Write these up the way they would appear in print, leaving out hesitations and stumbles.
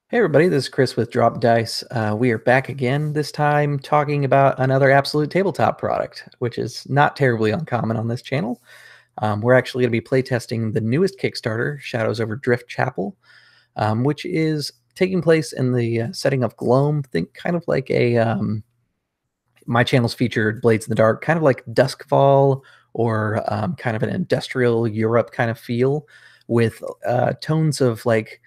Hey everybody, this is Chris with Drop Dice. We are back again, this time talking about another Absolute Tabletop product, which is not terribly uncommon on this channel. We're actually going to be playtesting the newest Kickstarter, Shadows over Driftchapel, which is taking place in the setting of Gloam. Think kind of like my channel's featured Blades in the Dark, kind of like Duskfall or kind of an industrial Europe kind of feel with tones of like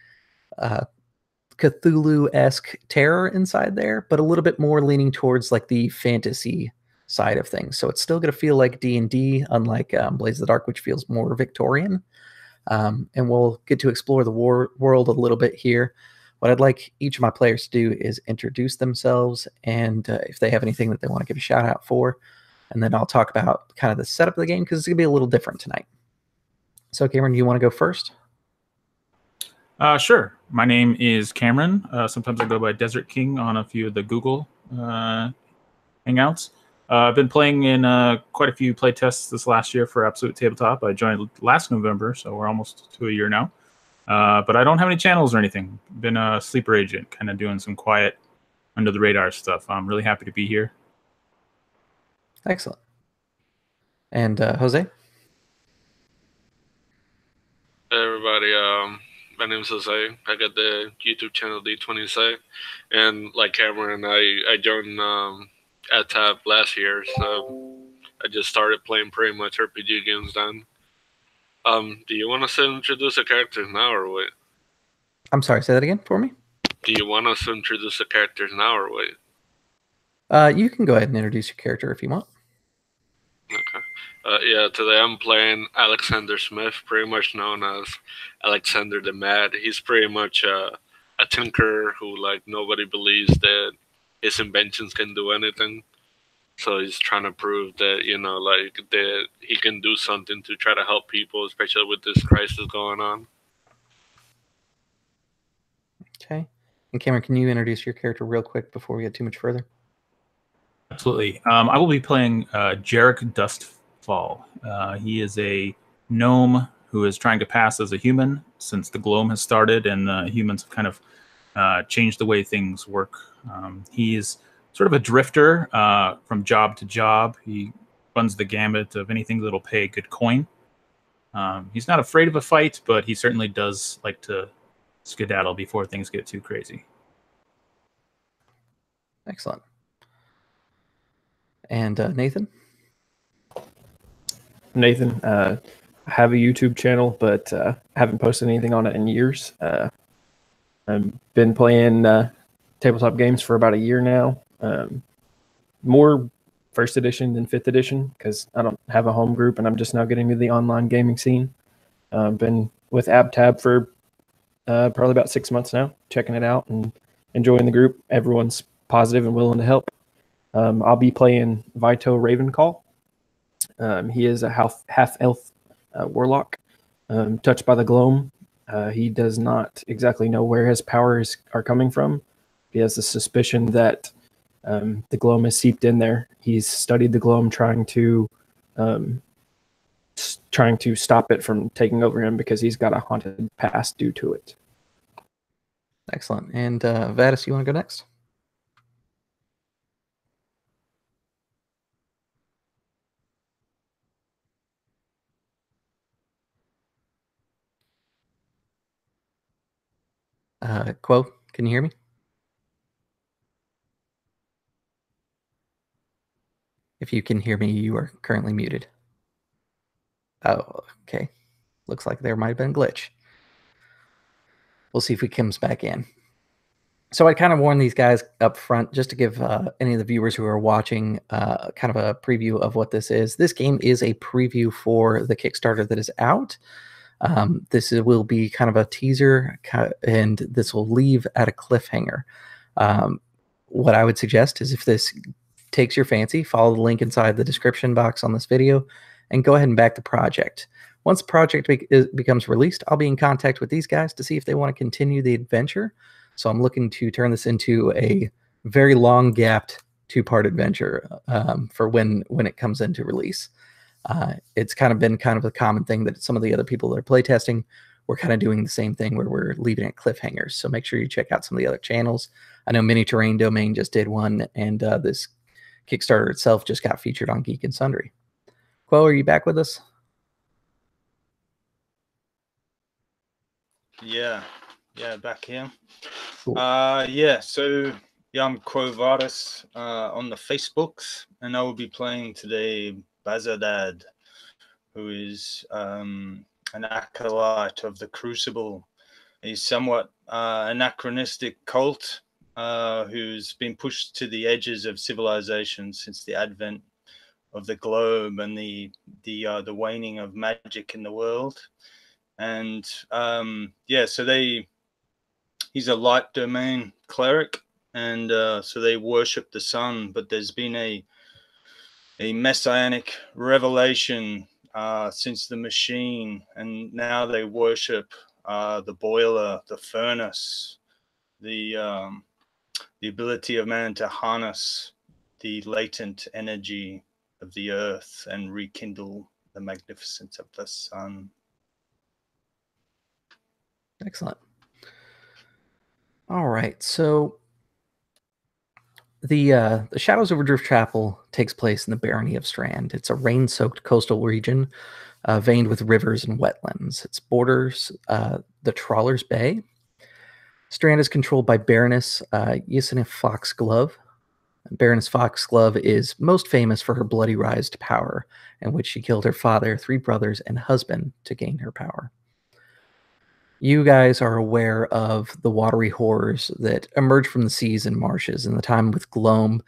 Cthulhu-esque terror inside there, but a little bit more leaning towards like the fantasy side of things. So it's still going to feel like D&D, unlike Blades of the Dark, which feels more Victorian. And we'll get to explore the world a little bit here. What I'd like each of my players to do is introduce themselves, and if they have anything that they want to give a shout out for, and then I'll talk about kind of the setup of the game, because it's going to be a little different tonight. So Cameron, do you want to go first? Sure. My name is Cameron. Sometimes I go by Desert King on a few of the Google Hangouts. I've been playing in quite a few playtests this last year for Absolute Tabletop. I joined last November, so we're almost to a year now. But I don't have any channels or anything. Been a sleeper agent, kind of doing some quiet, under-the-radar stuff. I'm really happy to be here. Excellent. And Jose? Hey everybody, my name is Jose. I got the YouTube channel D20Say, and like Cameron, I joined AdTab last year, so I just started playing pretty much RPG games then. Do you want us to introduce the characters now or wait? I'm sorry, say that again for me? Do you want us to introduce the characters now or wait? You can go ahead and introduce your character if you want. Okay. Yeah, today I'm playing Alexander Smith, pretty much known as Alexander the Mad. He's pretty much a tinkerer who, like, nobody believes that his inventions can do anything. So he's trying to prove that, you know, like, that he can do something to try to help people, especially with this crisis going on. Okay. And Cameron, can you introduce your character real quick before we get too much further? Absolutely. I will be playing Jarek Dustfall. He is a gnome who is trying to pass as a human since the Gloam has started, and humans have kind of changed the way things work. He's sort of a drifter from job to job. He runs the gamut of anything that'll pay good coin. He's not afraid of a fight, but he certainly does like to skedaddle before things get too crazy. Excellent. And Nathan? Nathan, I have a YouTube channel, but haven't posted anything on it in years. I've been playing tabletop games for about a year now. More first edition than fifth edition because I don't have a home group and I'm just now getting into the online gaming scene. Been with AbTab for probably about 6 months now, checking it out and enjoying the group. Everyone's positive and willing to help. I'll be playing Vito Ravencall. He is a half-elf warlock, touched by the Gloam. He does not exactly know where his powers are coming from. He has the suspicion that the Gloam has seeped in there. He's studied the Gloam, trying to stop it from taking over him because he's got a haunted past due to it. Excellent. And Vadis, you want to go next? Quo, can you hear me? If you can hear me, you are currently muted. Oh, okay. Looks like there might have been a glitch. We'll see if he comes back in. So I kind of warned these guys up front just to give any of the viewers who are watching kind of a preview of what this is. This game is a preview for the Kickstarter that is out. This will be kind of a teaser, and this will leave at a cliffhanger. What I would suggest is if this takes your fancy, follow the link inside the description box on this video and go ahead and back the project. Once the project becomes released, I'll be in contact with these guys to see if they want to continue the adventure. So I'm looking to turn this into a very long-gapped two-part adventure for when it comes into release. It's kind of been a common thing that some of the other people that are playtesting we're kind of doing the same thing where we're leaving it cliffhangers. So make sure you check out some of the other channels. I know Mini Terrain Domain just did one, and this Kickstarter itself just got featured on Geek and Sundry. Quo, are you back with us? Yeah, back here. Cool. So I'm Quo Vardis on the Facebooks, and I will be playing today Bazadad, who is an acolyte of the Crucible. He's somewhat anachronistic cult who's been pushed to the edges of civilization since the advent of the globe and the waning of magic in the world. And he's a light domain cleric, and so they worship the sun. But there's been a messianic revelation since the machine, and now they worship the boiler, the furnace, the ability of man to harness the latent energy of the earth and rekindle the magnificence of the sun. Excellent. All right, so the Shadows over Driftchapel takes place in the Barony of Strand. It's a rain-soaked coastal region veined with rivers and wetlands. Its borders the Trawler's Bay. Strand is controlled by Baroness Yesenia Foxglove. Baroness Foxglove is most famous for her bloody rise to power, in which she killed her father, 3 brothers, and husband to gain her power. You guys are aware of the watery horrors that emerge from the seas and marshes in the time with Gloam.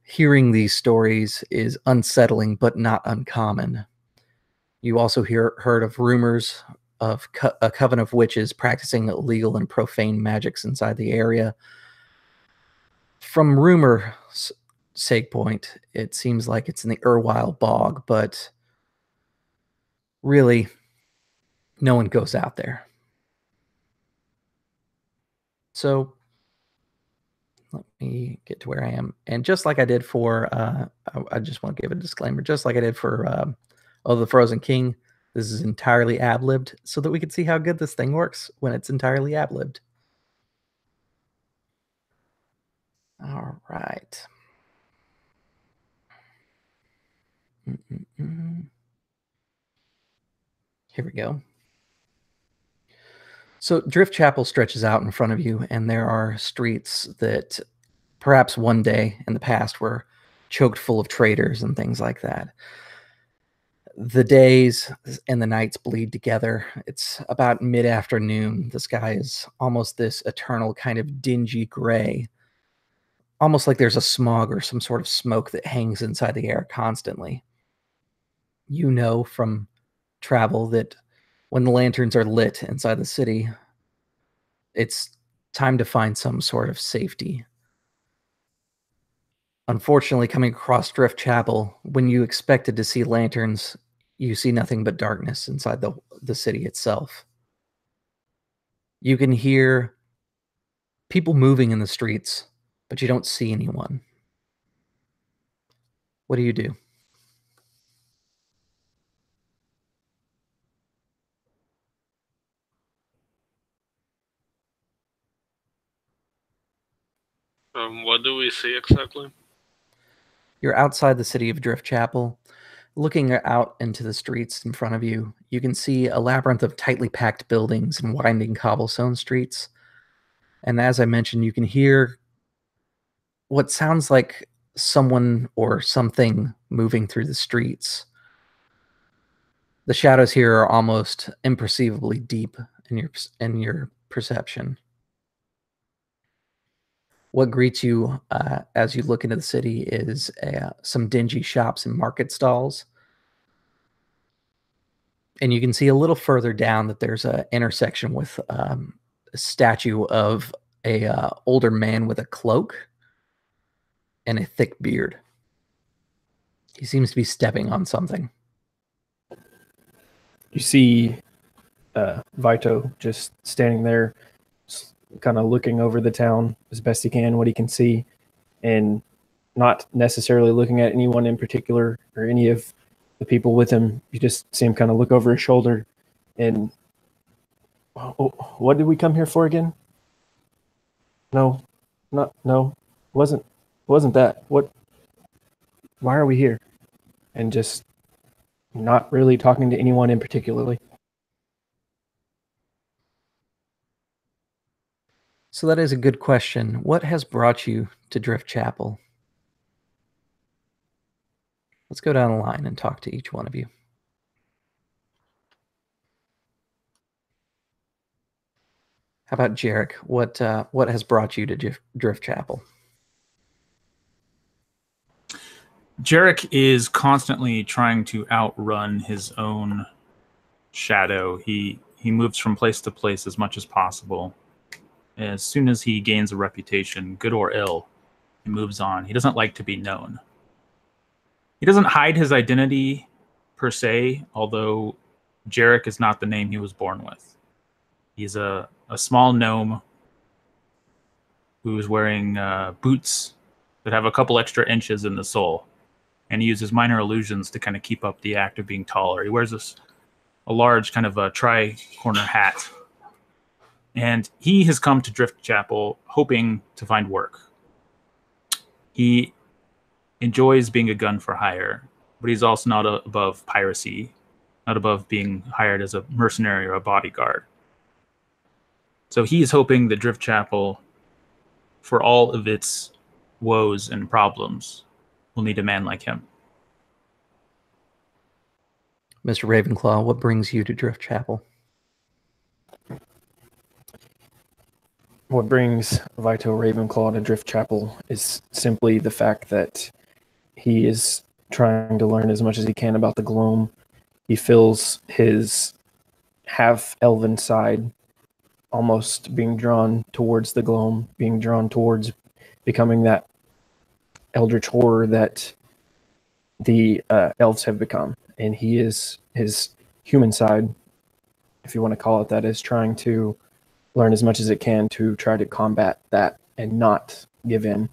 Hearing these stories is unsettling, but not uncommon. You also heard of rumors of a coven of witches practicing illegal and profane magics inside the area. From rumor's sake point, it seems like it's in the Erwile Bog, but really, no one goes out there. So let me get to where I am. And just like I did for, I just want to give a disclaimer, just like I did for the Frozen King, this is entirely ad-libbed so that we can see how good this thing works when it's entirely ad-libbed. All right. Here we go. So Driftchapel stretches out in front of you, and there are streets that perhaps one day in the past were choked full of traders and things like that. The days and the nights bleed together. It's about mid-afternoon. The sky is almost this eternal kind of dingy gray, almost like there's a smog or some sort of smoke that hangs inside the air constantly. You know from travel that when the lanterns are lit inside the city, it's time to find some sort of safety. Unfortunately, coming across Driftchapel, when you expected to see lanterns, you see nothing but darkness inside the city itself. You can hear people moving in the streets, but you don't see anyone. What do you do? What do we see exactly? You're outside the city of Driftchapel. Looking out into the streets in front of you, you can see a labyrinth of tightly packed buildings and winding cobblestone streets. And as I mentioned, you can hear what sounds like someone or something moving through the streets. The shadows here are almost imperceivably deep in your perception. What greets you as you look into the city is some dingy shops and market stalls. And you can see a little further down that there's an intersection with a statue of a older man with a cloak and a thick beard. He seems to be stepping on something. You see Vito just standing there, kind of looking over the town as best he can, what he can see, and not necessarily looking at anyone in particular or any of the people with him. You just see him kind of look over his shoulder, and What did we come here for again? No, wasn't that. Why are we here? And just not really talking to anyone in particularly. So that is a good question. What has brought you to Driftchapel? Let's go down the line and talk to each one of you. How about Jarek? What has brought you to Driftchapel? Jarek is constantly trying to outrun his own shadow. He moves from place to place as much as possible. As soon as he gains a reputation, good or ill, he moves on. He doesn't like to be known. He doesn't hide his identity per se, although Jarek is not the name he was born with. He's a small gnome who's wearing boots that have a couple extra inches in the sole. And he uses minor illusions to kind of keep up the act of being taller. He wears a large kind of a tri-corner hat. And he has come to Driftchapel hoping to find work. He enjoys being a gun for hire, but he's also not above piracy, not above being hired as a mercenary or a bodyguard. So he is hoping that Driftchapel, for all of its woes and problems, will need a man like him. Mr. Ravenclaw, what brings you to Driftchapel? What brings Vito Ravenclaw to Driftchapel is simply the fact that he is trying to learn as much as he can about the Gloam. He feels his half-elven side almost being drawn towards the Gloam, being drawn towards becoming that eldritch horror that the elves have become. And he is, his human side, if you want to call it that, is trying to learn as much as it can to try to combat that and not give in.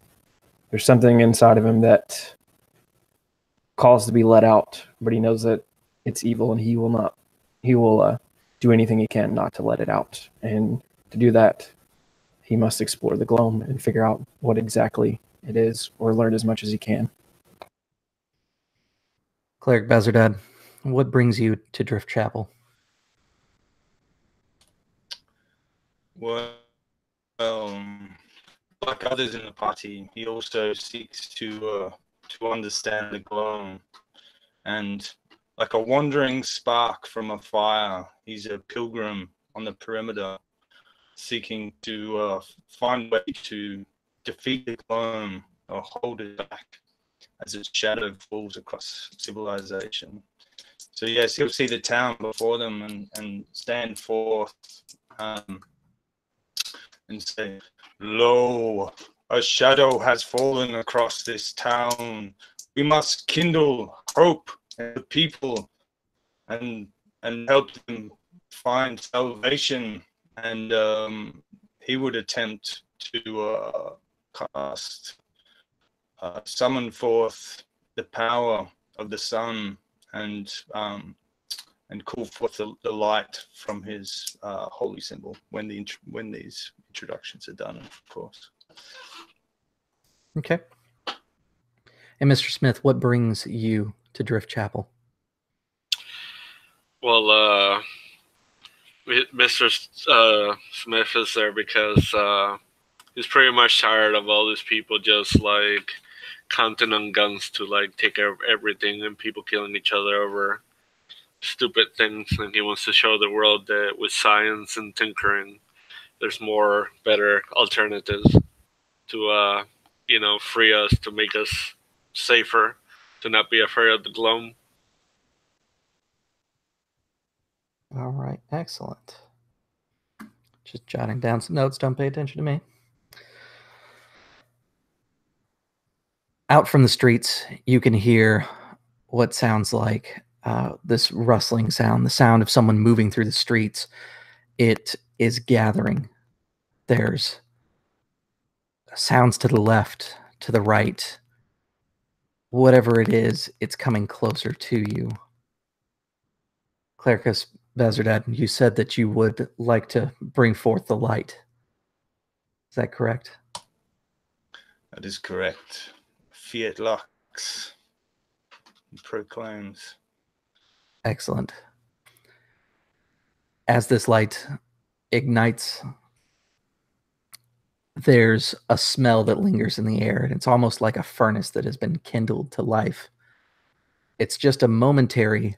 There's something inside of him that calls to be let out, but he knows that it's evil and he will do anything he can not to let it out. And to do that, he must explore the Gloam and figure out what exactly it is, or learn as much as he can. Cleric Bazardad, what brings you to Driftchapel? Well, like others in the party, he also seeks to understand the Gloam, and like a wandering spark from a fire, he's a pilgrim on the perimeter, seeking to find way to defeat the Gloam or hold it back as its shadow falls across civilization. So yes, he'll see the town before them and stand forth and say, "Lo, a shadow has fallen across this town. We must kindle hope in the people and help them find salvation." And he would attempt to summon forth the power of the sun and call forth the light from his holy symbol when these introductions are done, of course. Okay. And Mr. Smith, what brings you to Driftchapel? Well, Mr. Smith is there because he's pretty much tired of all these people just like counting on guns to like take care of everything and people killing each other over stupid things. And he wants to show the world that with science and tinkering, there's more better alternatives to free us, to make us safer, to not be afraid of the Gloam. All right, excellent. Just jotting down some notes, don't pay attention to me. Out from the streets, you can hear what sounds like this rustling sound, the sound of someone moving through the streets. It is gathering. There's sounds to the left, to the right. Whatever it is, it's coming closer to you. Clericus Bazardad, you said that you would like to bring forth the light. Is that correct? That is correct. Fiat Lux proclaims. Excellent. As this light ignites, there's a smell that lingers in the air, and it's almost like a furnace that has been kindled to life. It's just a momentary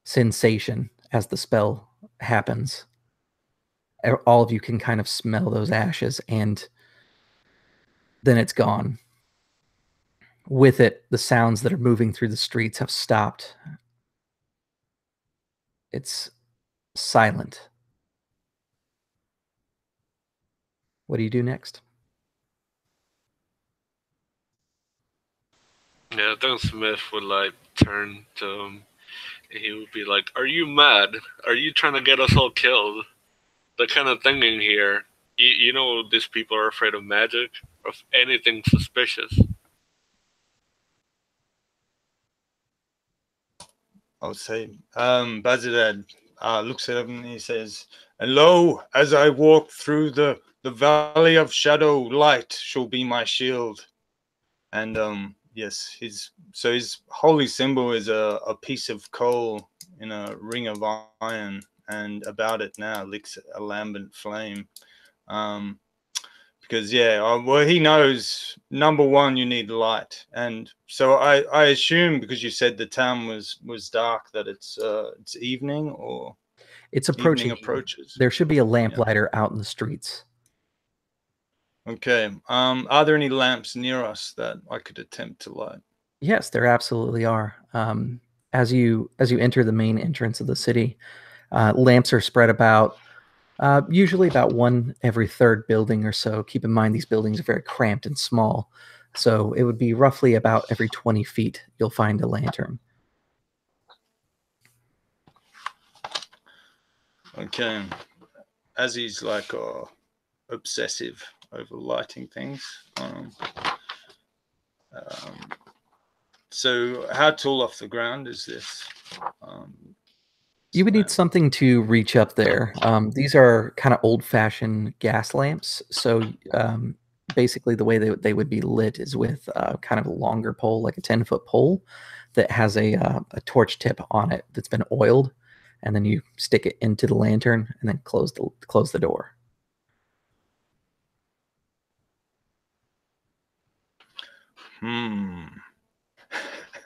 sensation as the spell happens. All of you can kind of smell those ashes, and then it's gone. With it, the sounds that are moving through the streets have stopped. It's silent. What do you do next? Yeah, then Smith would like turn to him. And he would be like, "Are you mad? Are you trying to get us all killed? The kind of thing in here. You know these people are afraid of magic, of anything suspicious." I would say, Bazadad looks at him and he says, "And lo, as I walk through the valley of shadow, light shall be my shield." And yes, his holy symbol is a piece of coal in a ring of iron, and about it now licks a lambent flame. Because well, he knows, number one, you need light, and so I assume, because you said the town was dark, that it's evening, or it's approaching. Approaches. There should be a lamplighter out in the streets. Okay. Are there any lamps near us that I could attempt to light? Yes, there absolutely are. As you enter the main entrance of the city, lamps are spread about. Usually about one every third building or so. Keep in mind these buildings are very cramped and small, so it would be roughly about every 20 feet you'll find a lantern. Okay. As he's like obsessive over lighting things. So how tall off the ground is this? You would need something to reach up there. These are kind of old-fashioned gas lamps. So basically the way they would be lit is with kind of a longer pole, like a 10-foot pole that has a torch tip on it that's been oiled. And then you stick it into the lantern and then close the door.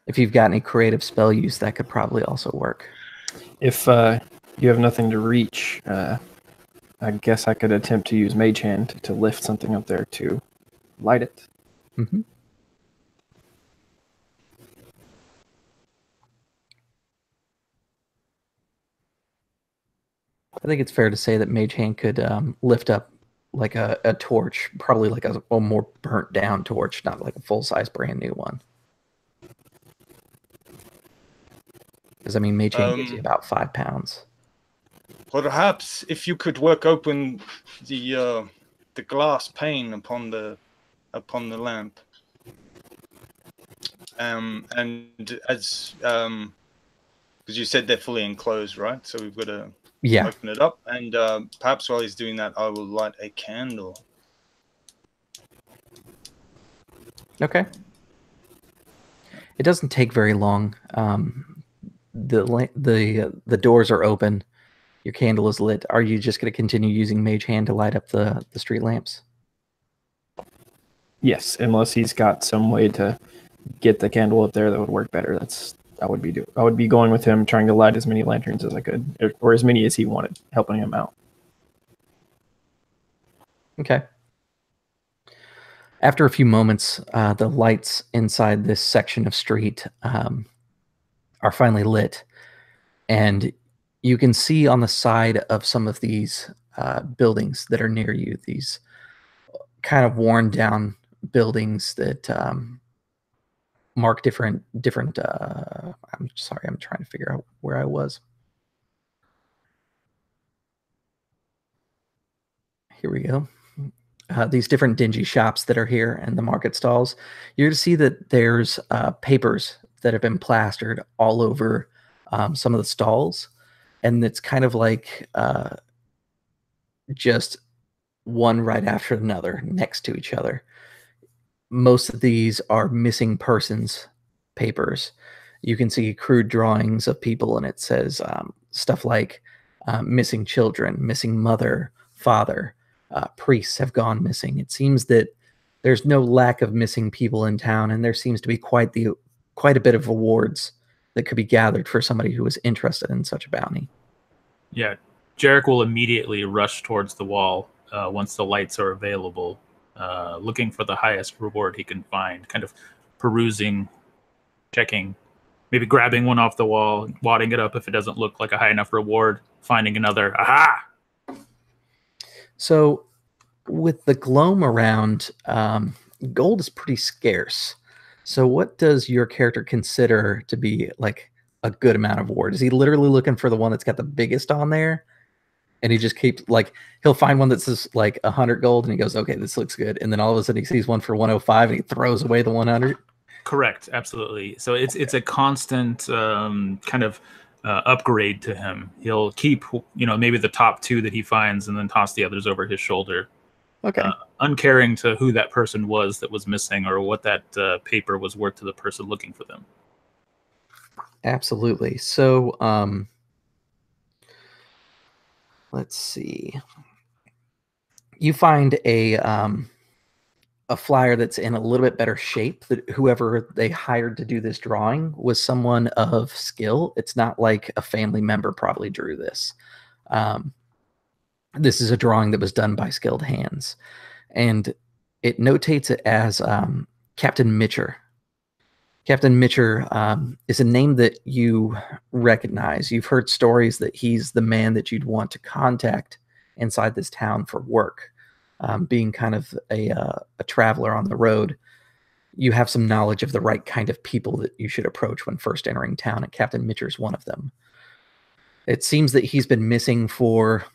If you've got any creative spell use, that could probably also work. If you have nothing to reach, I guess I could attempt to use Mage Hand to lift something up there to light it. Mm-hmm. I think it's fair to say that Mage Hand could lift up like a torch, probably like a more burnt down torch, not like a full-size brand new one. Because I mean, Mage Hand gives you about 5 pounds. Perhaps if you could work open the glass pane upon the lamp, and as because you said they're fully enclosed, right? So we've got to open it up, and perhaps while he's doing that, I will light a candle. Okay. It doesn't take very long. The doors are open. Your candle is lit. Are you just going to continue using Mage Hand to light up the street lamps? Yes, unless he's got some way to get the candle up there that would work better. I would be going with him, trying to light as many lanterns as I could, or as many as he wanted, helping him out. Okay. After a few moments, the lights inside this section of street are finally lit, and you can see on the side of some of these buildings that are near you, these kind of worn down buildings that mark different I'm sorry, I'm trying to figure out where I was. Here we go. These different dingy shops that are here and the market stalls. You're going to see that there's papers that have been plastered all over some of the stalls. and it's kind of like just one right after another next to each other. Most of these are missing persons papers. You can see crude drawings of people, and it says stuff like missing children, missing mother, father, priests have gone missing. It seems that there's no lack of missing people in town, and there seems to be quite a bit of awards that could be gathered for somebody who was interested in such a bounty. Yeah, Jarek will immediately rush towards the wall once the lights are available, looking for the highest reward he can find, kind of perusing, checking, maybe grabbing one off the wall, wadding it up if it doesn't look like a high enough reward, finding another. Aha! So with the gloam around, gold is pretty scarce. So what does your character consider to be like a good amount of reward? Is he literally looking for the one that's got the biggest on there? And he just keeps, like, he'll find one that says like 100 gold and he goes, okay, this looks good. And then all of a sudden he sees one for 105 and he throws away the 100. Correct, absolutely. So it's a constant kind of upgrade to him. He'll keep, maybe the top 2 that he finds and then toss the others over his shoulder. Okay. Uncaring to who that person was that was missing or what that paper was worth to the person looking for them. Absolutely. So, let's see. You find a flyer that's in a little bit better shape. That whoever they hired to do this drawing was someone of skill. It's not like a family member probably drew this. This is a drawing that was done by skilled hands, and it notates it as Captain Mitcher. Captain Mitcher is a name that you recognize. You've heard stories that he's the man that you'd want to contact inside this town for work. Being kind of a traveler on the road, you have some knowledge of the right kind of people that you should approach when first entering town, and Captain Mitcher's one of them. It seems that he's been missing for,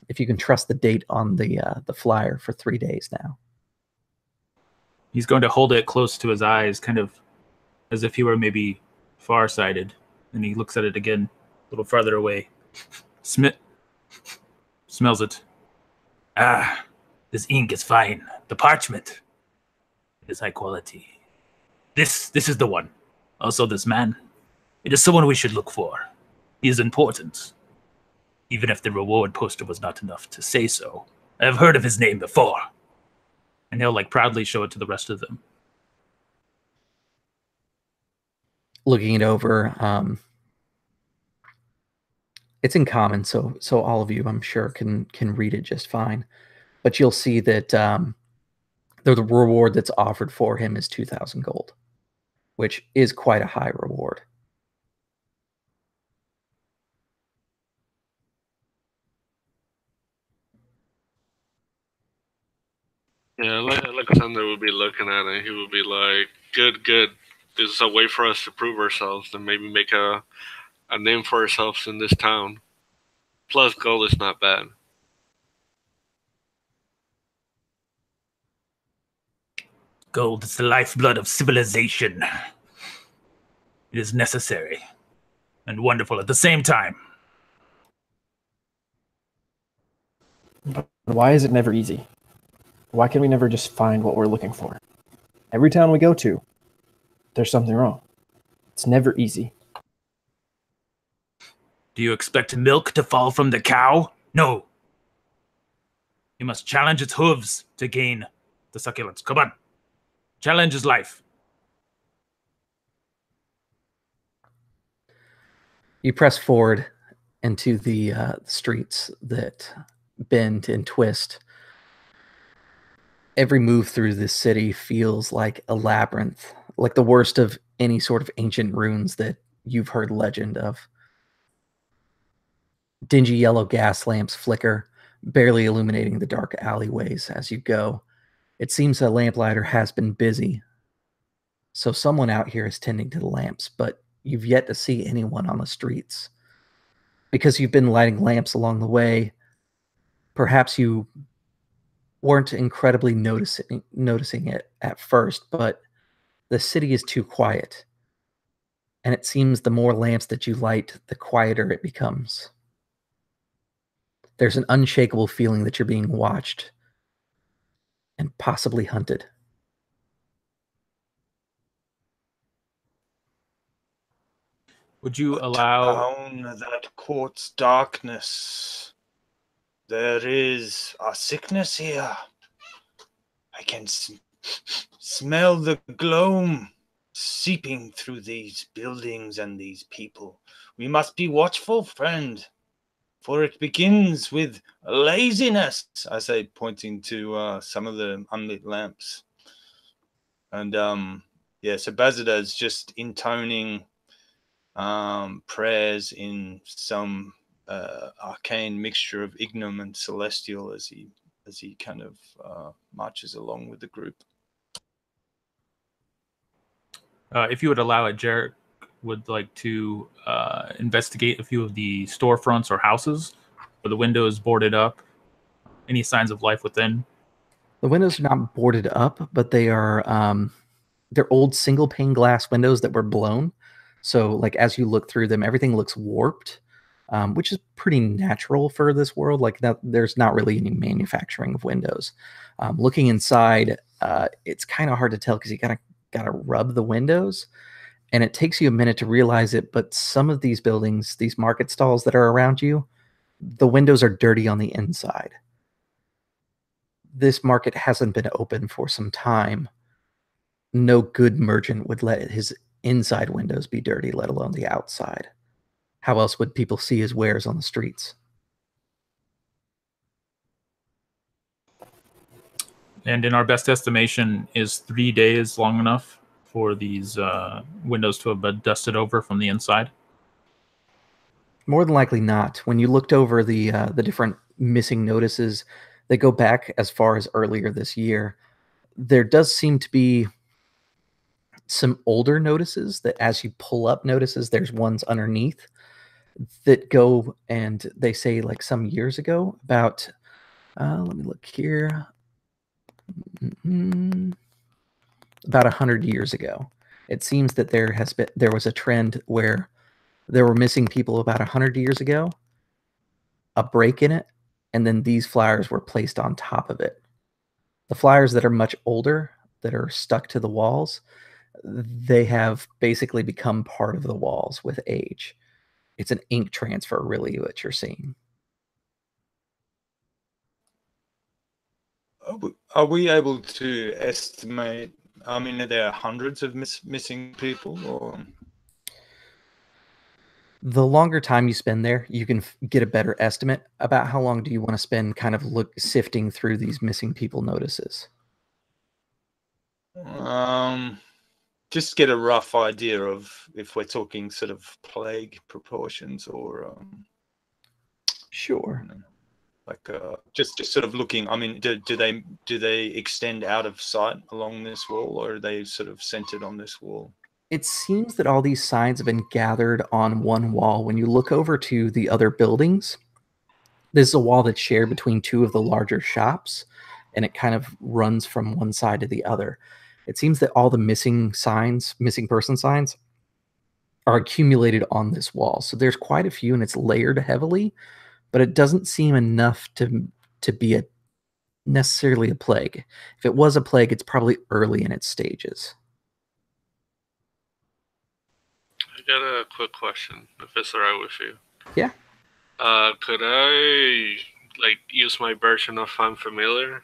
if you can trust the date on the flyer, for 3 days now. He's going to hold it close to his eyes, kind of as if he were maybe farsighted, and he looks at it again, a little farther away. Smells it. Ah, this ink is fine. The parchment is high quality. This is the one. Also, this man. It is someone we should look for. He is important. Even if the reward poster was not enough to say so. I have heard of his name before. And he'll proudly show it to the rest of them. Looking it over, it's in common, so all of you, I'm sure, can read it just fine. But you'll see that the reward that's offered for him is 2,000 gold, which is quite a high reward. Yeah, Alexander would be looking at it. He would be like, good. This is a way for us to prove ourselves and maybe make a name for ourselves in this town. Plus, gold is not bad. Gold is the lifeblood of civilization. It is necessary and wonderful at the same time. But why is it never easy? Why can we never just find what we're looking for? Every town we go to, there's something wrong. It's never easy. Do you expect milk to fall from the cow? No. You must challenge its hooves to gain the succulence. Come on. Challenge is life. You press forward into the streets that bend and twist. Every move through this city feels like a labyrinth, like the worst of any sort of ancient ruins that you've heard legend of. Dingy yellow gas lamps flicker, barely illuminating the dark alleyways as you go. It seems a lamplighter has been busy, so someone out here is tending to the lamps, but you've yet to see anyone on the streets. Because you've been lighting lamps along the way, perhaps you weren't incredibly noticing it at first, but the city is too quiet. And it seems the more lamps that you light, the quieter it becomes. There's an unshakable feeling that you're being watched and possibly hunted. Would you allow... Down that court's darkness, there is a sickness here. I can smell the gloom seeping through these buildings and these people. We must be watchful, friend, for it begins with laziness, I say, pointing to some of the unlit lamps. And yeah, so Bazadad's just intoning prayers in some arcane mixture of Ignum and Celestial as he kind of marches along with the group. If you would allow it, Jarek would like to investigate a few of the storefronts or houses where the window is boarded up. Any signs of life within? The windows are not boarded up, but they are they're old single pane glass windows that were blown. So like as you look through them, everything looks warped, which is pretty natural for this world. Like that, there's not really any manufacturing of windows. Looking inside, it's kind of hard to tell because you gotta rub the windows, and it takes you a minute to realize it. But some of these buildings, these market stalls that are around you, the windows are dirty on the inside. This market hasn't been open for some time. No good merchant would let his inside windows be dirty, let alone the outside. How else would people see his wares on the streets? And in our best estimation, is 3 days long enough for these windows to have been dusted over from the inside? More than likely not. When you looked over the different missing notices, they go back as far as earlier this year. There does seem to be some older notices that as you pull up notices, there's ones underneath that go, and they say like some years ago about, let me look here, about 100 years ago. It seems that there was a trend where there were missing people about 100 years ago, a break in it, and then these flyers were placed on top of it. The flyers that are much older, that are stuck to the walls, they have basically become part of the walls with age. It's an ink transfer, really, what you're seeing. Are we able to estimate? I mean, are there hundreds of missing people, or? The longer time you spend there, you can get a better estimate. About how long do you want to spend kind of sifting through these missing people notices? Just get a rough idea of if we're talking sort of plague proportions or Sure. Like just sort of looking. I mean, do they extend out of sight along this wall, or are they sort of centered on this wall? It seems that all these signs have been gathered on one wall. When you look over to the other buildings, this is a wall that's shared between two of the larger shops, and it kind of runs from one side to the other. It seems that all the missing person signs, are accumulated on this wall. So there's quite a few, and it's layered heavily, but it doesn't seem enough to be necessarily a plague. If it was a plague, it's probably early in its stages. I got a quick question, if it's alright with you. Yeah. Could I use my version of Find Familiar?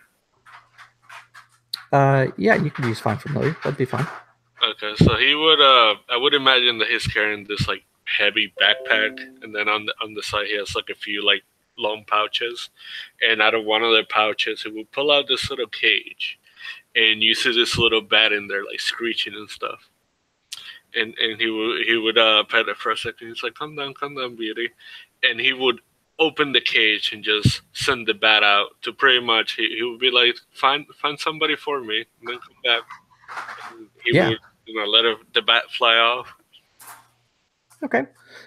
Yeah, you could use Find Familiar. That'd be fine. Okay, so he would. I would imagine that he's carrying this heavy backpack, and then on the side he has a few long pouches, and out of one of the pouches he would pull out this little cage, and you see this little bat in there screeching and stuff, and he would pet it for a second. He's like, come down, beauty," and he would open the cage and just send the bat out to pretty much. He would be like, find somebody for me, and then come back. And he would let the bat fly off. Okay,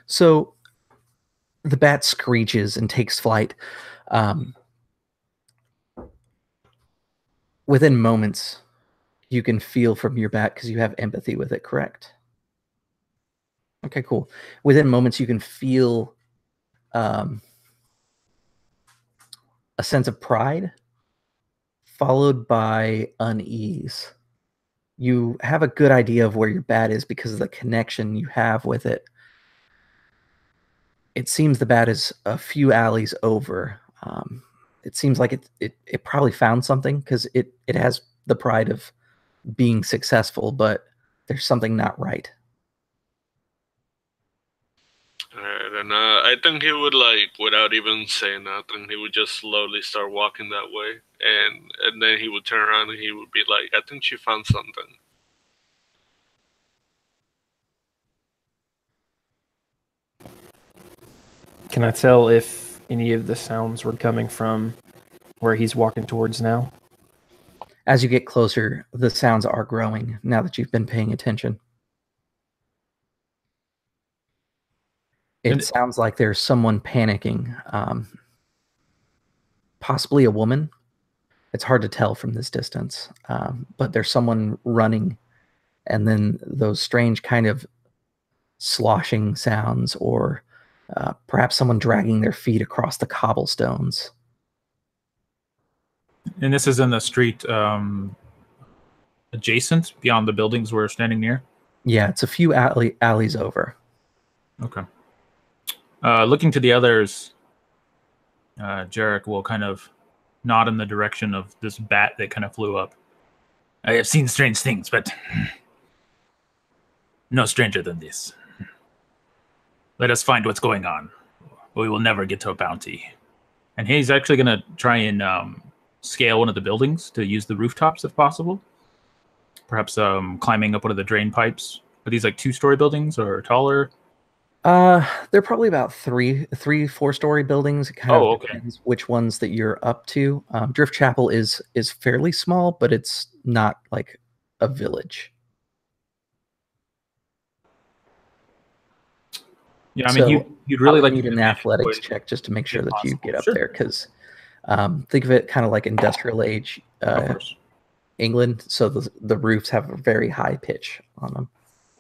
so the bat screeches and takes flight. Within moments, you can feel from your bat, because you have empathy with it, correct? Okay, cool. Within moments, you can feel a sense of pride followed by unease. You have a good idea of where your bat is because of the connection you have with it. It seems the bat is a few alleys over. It seems like it probably found something because it has the pride of being successful, but there's something not right. Alright, and I think he would, like, without even saying nothing, he would just slowly start walking that way, and then he would turn around and he would be like, I think she found something. Can I tell if any of the sounds were coming from where he's walking towards now? As you get closer, the sounds are growing now that you've been paying attention. It sounds like there's someone panicking, possibly a woman. It's hard to tell from this distance, but there's someone running, and then those strange kind of sloshing sounds, or perhaps someone dragging their feet across the cobblestones. And this is in the street adjacent, beyond the buildings we're standing near? Yeah, it's a few alleys over. Okay. Looking to the others, Jarek will kind of nod in the direction of this bat that kind of flew up. I have seen strange things, but no stranger than this. Let us find what's going on. We will never get to a bounty. And he's actually going to try and scale one of the buildings to use the rooftops if possible. Perhaps climbing up one of the drain pipes. Are these like 2-story buildings or taller? They're probably about 4-story buildings. It kind of depends which ones that you're up to. Driftchapel is fairly small, but it's not like a village. Yeah, I mean, you'd really like need an athletics check just to make sure that you get up there, because think of it kind of like industrial age England. So the roofs have a very high pitch on them.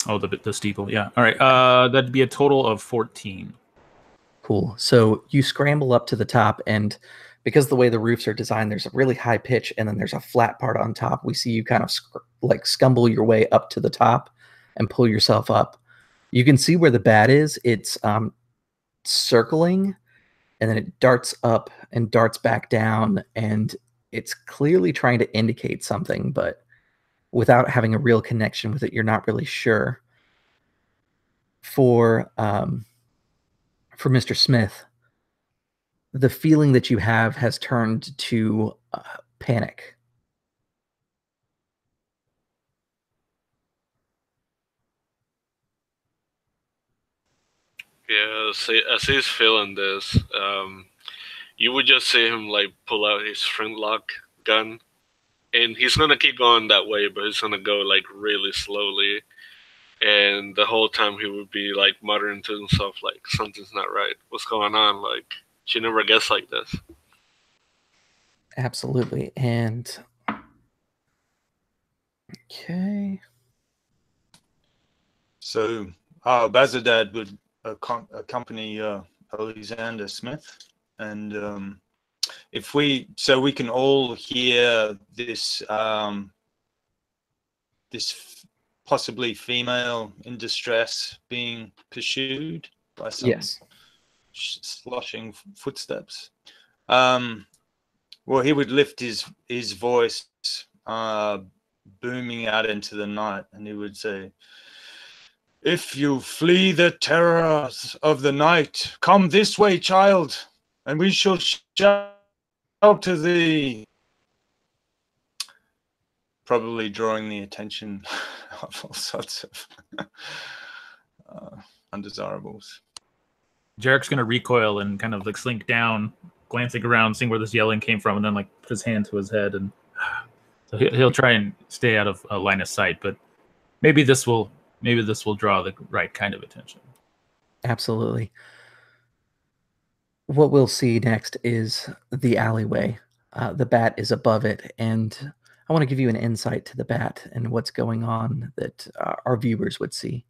Oh, the steeple, yeah. All right, that'd be a total of 14. Cool. So you scramble up to the top, and because the way the roofs are designed, there's a really high pitch, and then there's a flat part on top. We see you kind of like scumble your way up to the top and pull yourself up. You can see where the bat is. It's circling, and then it darts up and darts back down, and it's clearly trying to indicate something, but without having a real connection with it, you're not really sure. For Mr. Smith, the feeling that you have has turned to panic. Yeah, as he's feeling this, you would just see him like pull out his flintlock gun, and he's gonna keep going that way, but he's gonna go like really slowly. And the whole time he would be like muttering to himself, like, something's not right. What's going on? Like, she never gets like this. Absolutely. And okay. So Bazadad would accompany Alexander Smith, and if we can all hear this this possibly female in distress being pursued by some sloshing footsteps. Well, he would lift his voice, booming out into the night, and he would say, "If you flee the terrors of the night, come this way, child, and we shall shelter thee." Probably drawing the attention of all sorts of undesirables. Jarek's going to recoil and kind of like slink down, glancing around, seeing where this yelling came from, and then like put his hand to his head, and so he'll try and stay out of line of sight. But maybe this will draw the right kind of attention. Absolutely. What we'll see next is the alleyway. The bat is above it, and I want to give you an insight to the bat and what's going on that our viewers would see.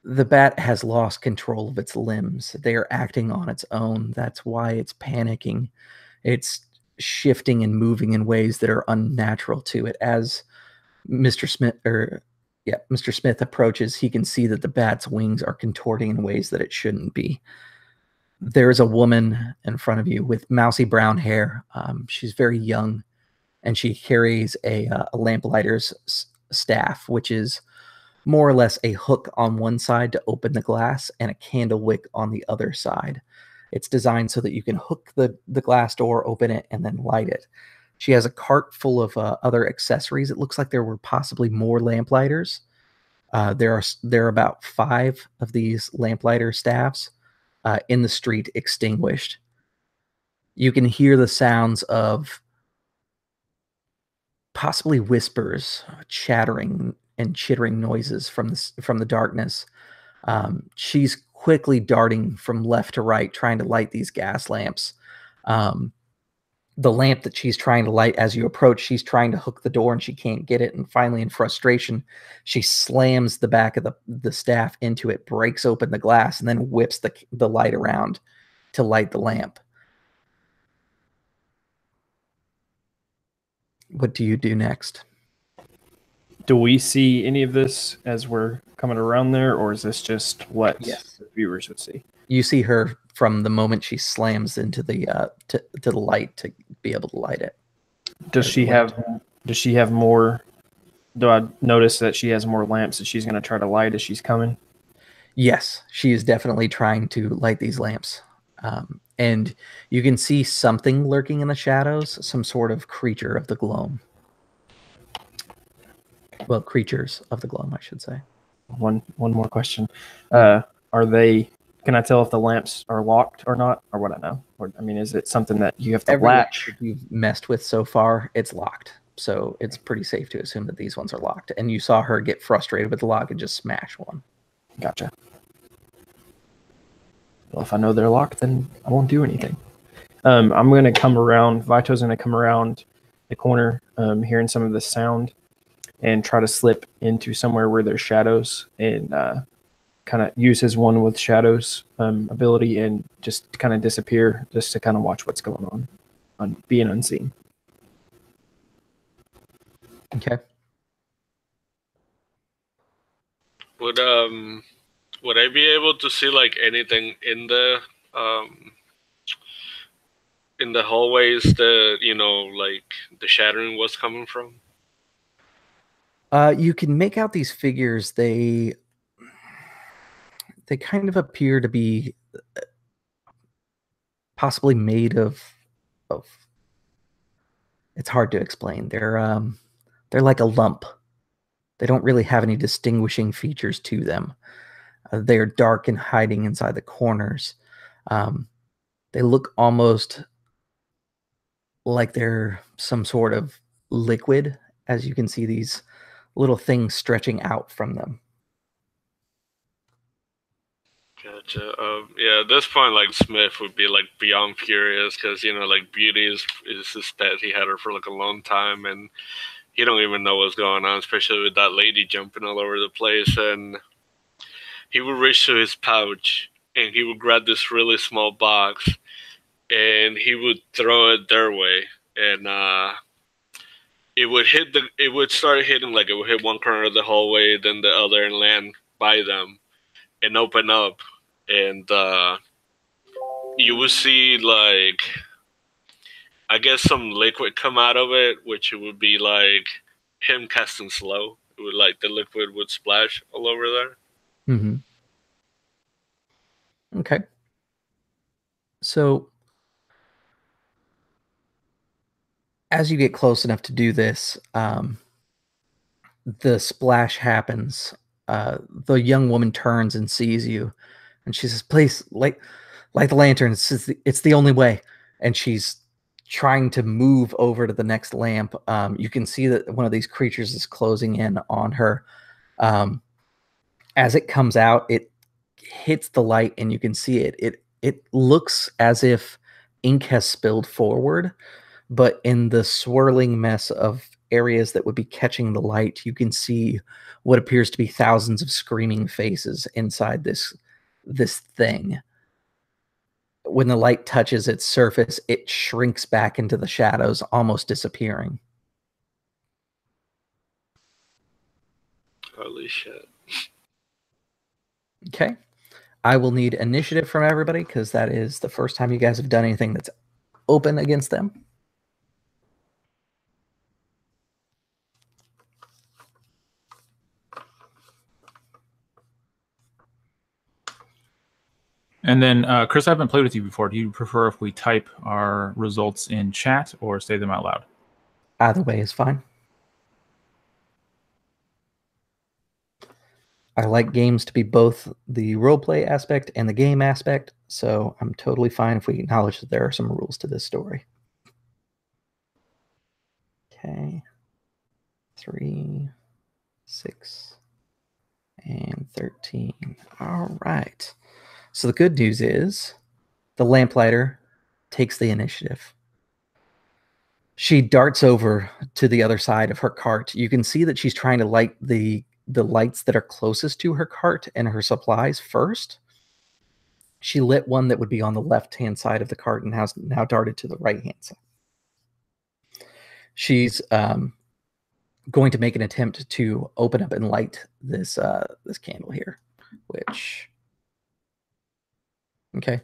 The bat has lost control of its limbs. They are acting on its own. That's why it's panicking. It's shifting and moving in ways that are unnatural to it. As Mr. Smith approaches, he can see that the bat's wings are contorting in ways that it shouldn't be. There is a woman in front of you with mousy brown hair. She's very young, and she carries a lamplighter's staff, which is more or less a hook on one side to open the glass and a candle wick on the other side. It's designed so that you can hook the glass door, open it, and then light it. She has a cart full of other accessories. It looks like there were possibly more lamplighter's. There are about 5 of these lamplighter staffs in the street, extinguished. You can hear the sounds of possibly whispers, chattering and chittering noises from the darkness. She's quickly darting from left to right, trying to light these gas lamps. The lamp that she's trying to light, as you approach, she's trying to hook the door and she can't get it. And finally, in frustration, she slams the back of the staff into it, breaks open the glass, and then whips the light around to light the lamp. What do you do next? Do we see any of this as we're coming around there, or is this just what the viewers would see? You see her from the moment she slams into the to the light to be able to light it. Does she have more? Do I notice that she has more lamps that she's going to try to light as she's coming? Yes, she is definitely trying to light these lamps. And you can see something lurking in the shadows, some sort of creature of the gloam. Well, creatures of the gloam, I should say. One more question. Are they... Can I tell if the lamps are locked or not, or what I know? Or, I mean, is it something that you have to latch? You've messed with so far, it's locked. So it's pretty safe to assume that these ones are locked. And you saw her get frustrated with the lock and just smash one. Gotcha. Well, if I know they're locked, then I won't do anything. I'm going to come around. Vito's going to come around the corner, hearing some of the sound, and try to slip into somewhere where there's shadows and kind of use his one with shadows ability and just kind of disappear, just to kind of watch what's going on being unseen. Okay. Would I be able to see like anything in the hallways that, you know, like the shattering was coming from? You can make out these figures. They kind of appear to be possibly made of it's hard to explain. They're like a lump. They don't really have any distinguishing features to them. They are dark and hiding inside the corners. They look almost like they're some sort of liquid, as you can see these little things stretching out from them. Gotcha. Yeah, at this point, like, Smith would be like beyond furious because, you know, like, Beauty is his pet. He had her for like a long time, and he don't even know what's going on, especially with that lady jumping all over the place. And he would reach to his pouch and he would grab this really small box and he would throw it their way, and it would start hitting, like, it would hit one corner of the hallway, then the other, and land by them and open up, and you would see, like, I guess some liquid come out of it, which it would be like him casting slow. It would, like, the liquid would splash all over there. Mm-hmm. Okay. So as you get close enough to do this, the splash happens. The young woman turns and sees you, and she says, "Please, light the lantern. It's the only way." And she's trying to move over to the next lamp. You can see that one of these creatures is closing in on her. As it comes out, it hits the light, and you can see it. It looks as if ink has spilled forward, but in the swirling mess of areas that would be catching the light, you can see what appears to be thousands of screaming faces inside this thing. When the light touches its surface, it shrinks back into the shadows, almost disappearing. Holy shit. Okay. I will need initiative from everybody because that is the first time you guys have done anything that's open against them. And then, Chris, I haven't played with you before. Do you prefer if we type our results in chat or say them out loud? Either way is fine. I like games to be both the roleplay aspect and the game aspect, so I'm totally fine if we acknowledge that there are some rules to this story. Okay. 3, 6, and 13. All right. So the good news is the lamplighter takes the initiative. She darts over to the other side of her cart. You can see that she's trying to light the lights that are closest to her cart and her supplies first. She lit one that would be on the left-hand side of the cart and has now darted to the right-hand side. She's going to make an attempt to open up and light this this candle here, which... Okay.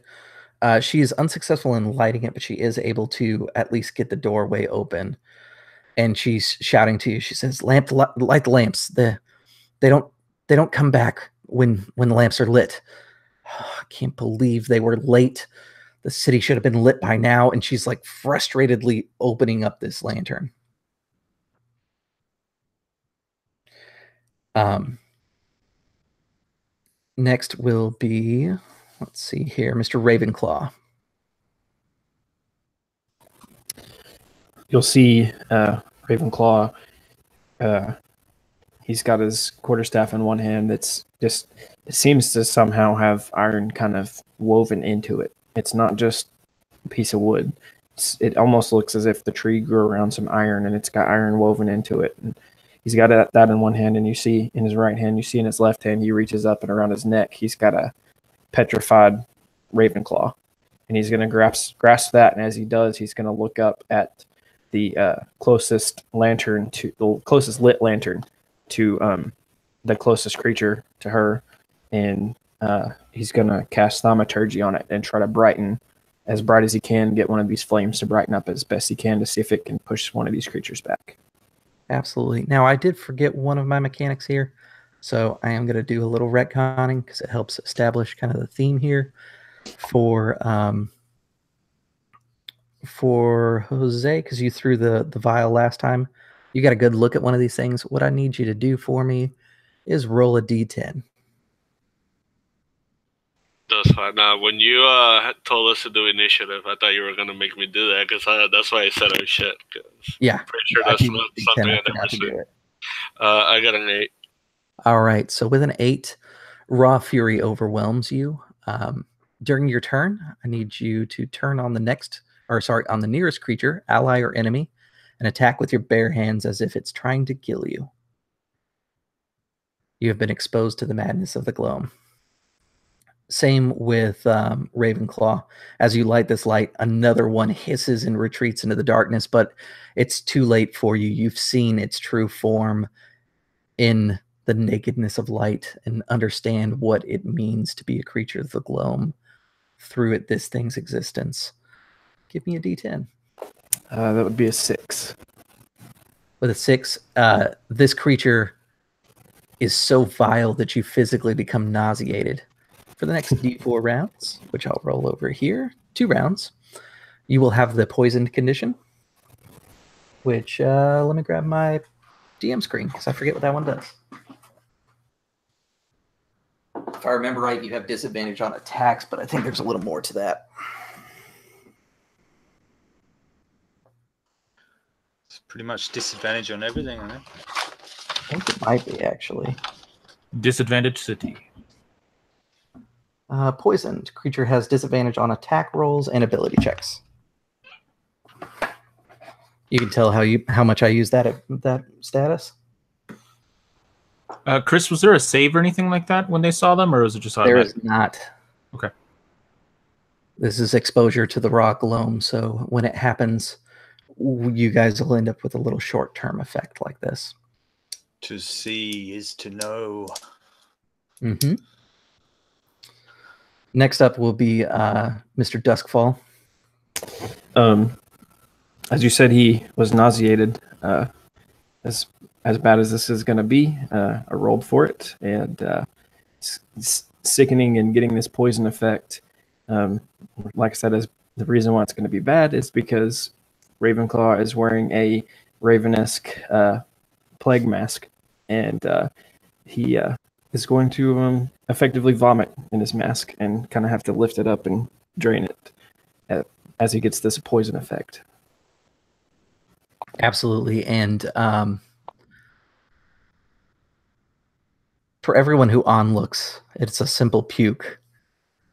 She is unsuccessful in lighting it, but she is able to at least get the doorway open. And she's shouting to you. She says, light the lamps. They don't come back when the lamps are lit. I can't believe they were late. The city should have been lit by now. And she's like frustratedly opening up this lantern. Next will be, let's see here, Mr. Ravenclaw. You'll see Ravenclaw. He's got his quarterstaff in one hand. It seems to somehow have iron kind of woven into it. It's not just a piece of wood. It almost looks as if the tree grew around some iron, and it's got iron woven into it. And he's got that in one hand, and you see in his right hand, you see in his left hand, he reaches up and around his neck, he's got a petrified Ravenclaw, and he's going to grasp that. And as he does, he's going to look up at the closest lit lantern to the closest creature to her, and he's going to cast thaumaturgy on it and try to brighten as bright as he can, get one of these flames to brighten up as best he can to see if it can push one of these creatures back. Absolutely. Now, I did forget one of my mechanics here, so I am going to do a little retconning because it helps establish kind of the theme here for Jose, because you threw the vial last time. You got a good look at one of these things. What I need you to do for me is roll a d10. That's fine. Now, when you told us to do initiative, I thought you were going to make me do that, because that's why I said, oh shit. Yeah. Pretty sure that's not something I never said. I got an 8. All right. So with an 8, raw fury overwhelms you. During your turn, I need you to turn on on the nearest creature, ally or enemy, and attack with your bare hands as if it's trying to kill you. You have been exposed to the madness of the gloam. Same with Ravenclaw. As you light this light, another one hisses and retreats into the darkness, but it's too late for you. You've seen its true form in the nakedness of light and understand what it means to be a creature of the gloam through this thing's existence. Give me a d10. That would be a 6. With a 6, this creature is so vile that you physically become nauseated. For the next d4 rounds, which I'll roll over here, 2 rounds, you will have the poisoned condition, which, let me grab my DM screen, because I forget what that one does. If I remember right, you have disadvantage on attacks, but I think there's a little more to that. It's pretty much disadvantage on everything, isn't it? I think it might be, actually. Disadvantage city. Poisoned. Creature has disadvantage on attack rolls and ability checks. You can tell how much I use that status. Chris, was there a save or anything like that when they saw them, or was it just automatic? There is not. Okay. This is exposure to the raw gloam, so when it happens, you guys will end up with a little short-term effect like this. To see is to know. Mm-hmm. Next up will be Mr. Duskfall. As you said, he was nauseated. As bad as this is going to be, I rolled for it, and it's sickening and getting this poison effect. Like I said, the reason why it's going to be bad is because Ravenclaw is wearing a Raven-esque plague mask, and he is going to effectively vomit in his mask and kind of have to lift it up and drain it as he gets this poison effect. Absolutely, and for everyone who onlooks, it's a simple puke.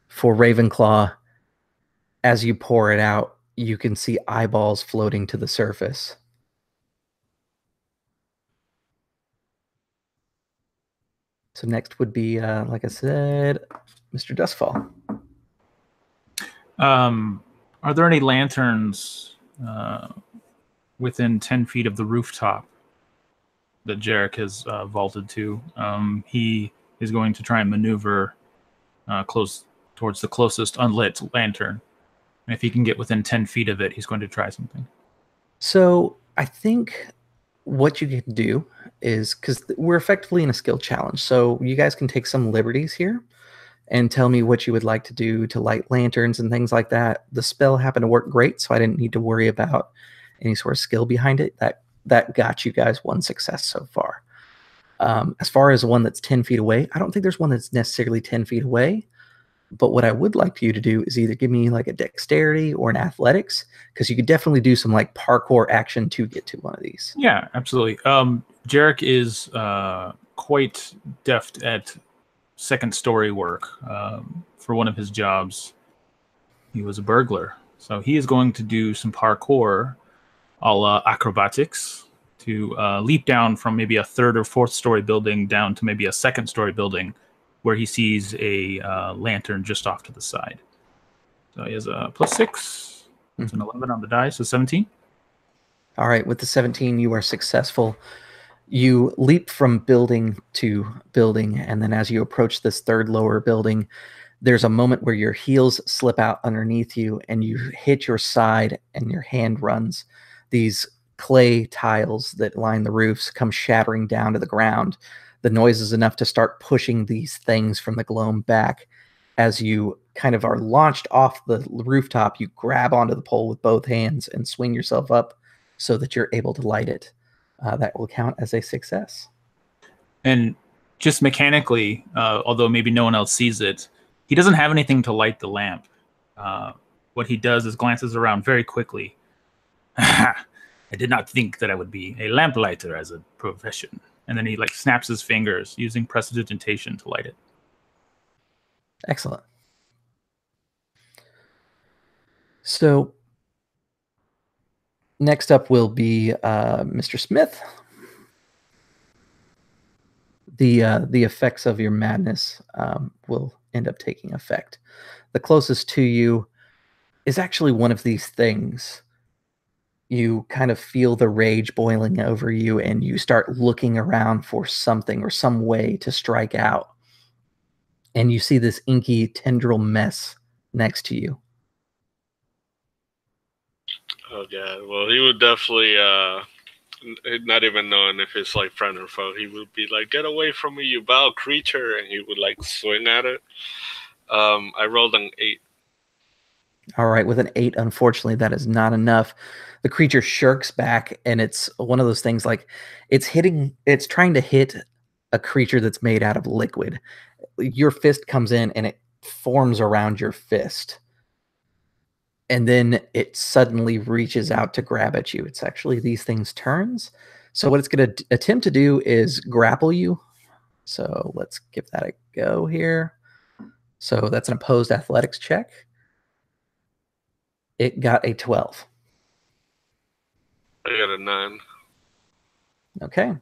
For Ravenclaw, as you pour it out, you can see eyeballs floating to the surface. So next would be, like I said, Mr. Duskfall. Are there any lanterns within 10 feet of the rooftop that Jarek has vaulted to? He is going to try and maneuver close towards the closest unlit lantern. And if he can get within 10 feet of it, he's going to try something. So I think what you can do is, because we're effectively in a skill challenge, so you guys can take some liberties here and tell me what you would like to do to light lanterns and things like that. The spell happened to work great, so I didn't need to worry about any sort of skill behind it. That got you guys one success so far. As far as one that's 10 feet away, I don't think there's one that's necessarily 10 feet away. But what I would like you to do is either give me like a dexterity or an athletics, because you could definitely do some like parkour action to get to one of these. Yeah, absolutely. Jarek is quite deft at second story work. For one of his jobs, he was a burglar. So he is going to do some parkour a la acrobatics to leap down from maybe a third or fourth story building down to maybe a second story building, where he sees a lantern just off to the side. So he has a +6. It's an 11 on the die, so 17. All right, with the 17, you are successful. You leap from building to building, and then as you approach this third lower building, there's a moment where your heels slip out underneath you, and you hit your side, and your hand runs. These clay tiles that line the roofs come shattering down to the ground. The noise is enough to start pushing these things from the gloam back. As you kind of are launched off the rooftop, you grab onto the pole with both hands and swing yourself up so that you're able to light it. That will count as a success. And just mechanically, although maybe no one else sees it, he doesn't have anything to light the lamp. What he does is glances around very quickly. I did not think that I would be a lamplighter as a profession. And then he like snaps his fingers using prestidigitation to light it. Excellent. So next up will be Mr. Smith. The effects of your madness will end up taking effect. The closest to you is actually one of these things. You kind of feel the rage boiling over you, and you start looking around for something or some way to strike out. And you see this inky tendril mess next to you. Oh god, well he would definitely not even knowing if it's like friend or foe, he would be like, "Get away from me, you foul creature," and he would like swing at it. I rolled an 8. All right, with an 8, unfortunately, that is not enough. The creature shirks back, and it's one of those things like it's trying to hit a creature that's made out of liquid. Your fist comes in and it forms around your fist. And then it suddenly reaches out to grab at you. It's actually these things' turns. So what it's going to attempt to do is grapple you. So let's give that a go here. So that's an opposed athletics check. It got a 12. I got a 9. Okay.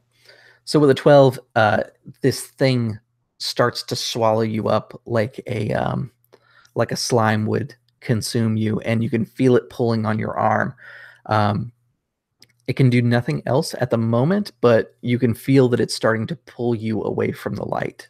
So with a 12, this thing starts to swallow you up like a slime would consume you, and you can feel it pulling on your arm. It can do nothing else at the moment, but you can feel that it's starting to pull you away from the light.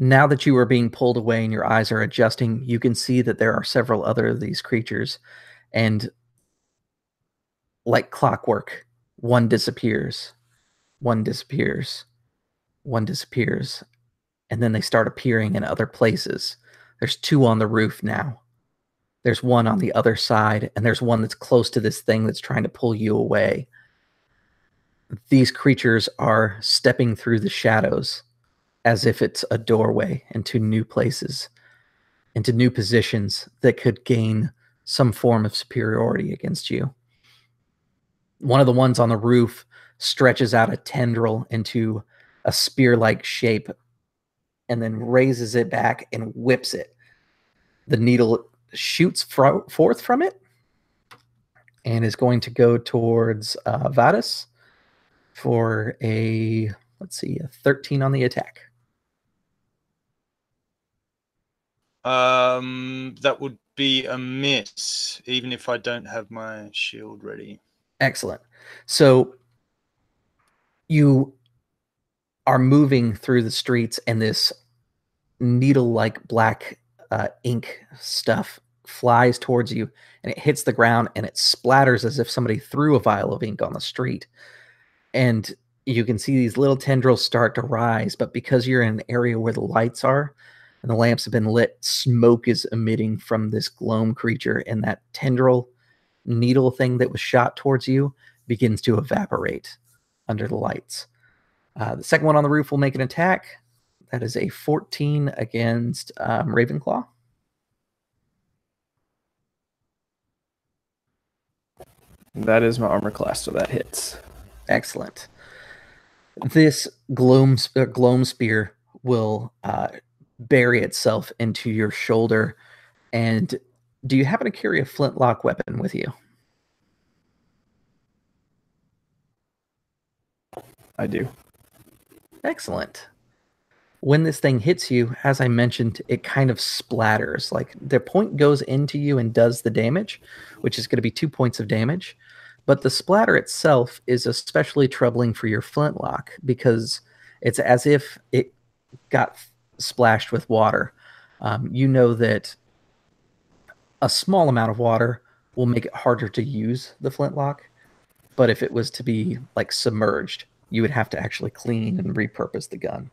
Now that you are being pulled away and your eyes are adjusting, you can see that there are several other of these creatures, and like clockwork, one disappears, one disappears, one disappears, and then they start appearing in other places. There's 2 on the roof now. There's one on the other side, and there's one that's close to this thing that's trying to pull you away. These creatures are stepping through the shadows as if it's a doorway into new places, into new positions that could gain some form of superiority against you. One of the ones on the roof stretches out a tendril into a spear-like shape and then raises it back and whips it. The needle shoots forth from it and is going to go towards Vadis for a, let's see, a 13 on the attack. That would be a miss, even if I don't have my shield ready. Excellent. So you are moving through the streets, and this needle-like black ink stuff flies towards you, and it hits the ground, and it splatters as if somebody threw a vial of ink on the street. And you can see these little tendrils start to rise, but because you're in an area where the lights are and the lamps have been lit, smoke is emitting from this gloam creature, and that tendril needle thing that was shot towards you begins to evaporate under the lights. The second one on the roof will make an attack. That is a 14 against Ravenclaw. That is my armor class, so that hits. Excellent. This gloam spear will bury itself into your shoulder. And do you happen to carry a flintlock weapon with you? I do. Excellent. When this thing hits you, as I mentioned, it kind of splatters. Like the point goes into you and does the damage, which is going to be 2 points of damage. But the splatter itself is especially troubling for your flintlock because it's as if it got splashed with water. You know that a small amount of water will make it harder to use the flintlock. But if it was to be like submerged, you would have to actually clean and repurpose the gun.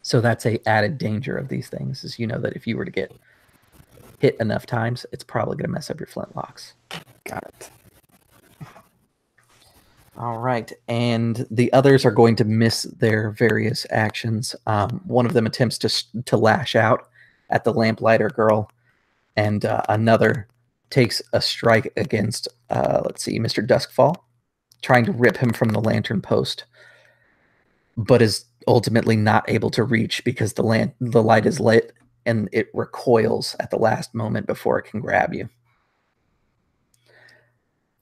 So that's a added danger of these things, is you know that if you were to get hit enough times, it's probably going to mess up your flintlocks. Got it. All right, and the others are going to miss their various actions. One of them attempts to lash out at the lamplighter girl, and another takes a strike against, let's see, Mr. Duskfall, trying to rip him from the lantern post, but is ultimately not able to reach because the light is lit and it recoils at the last moment before it can grab you.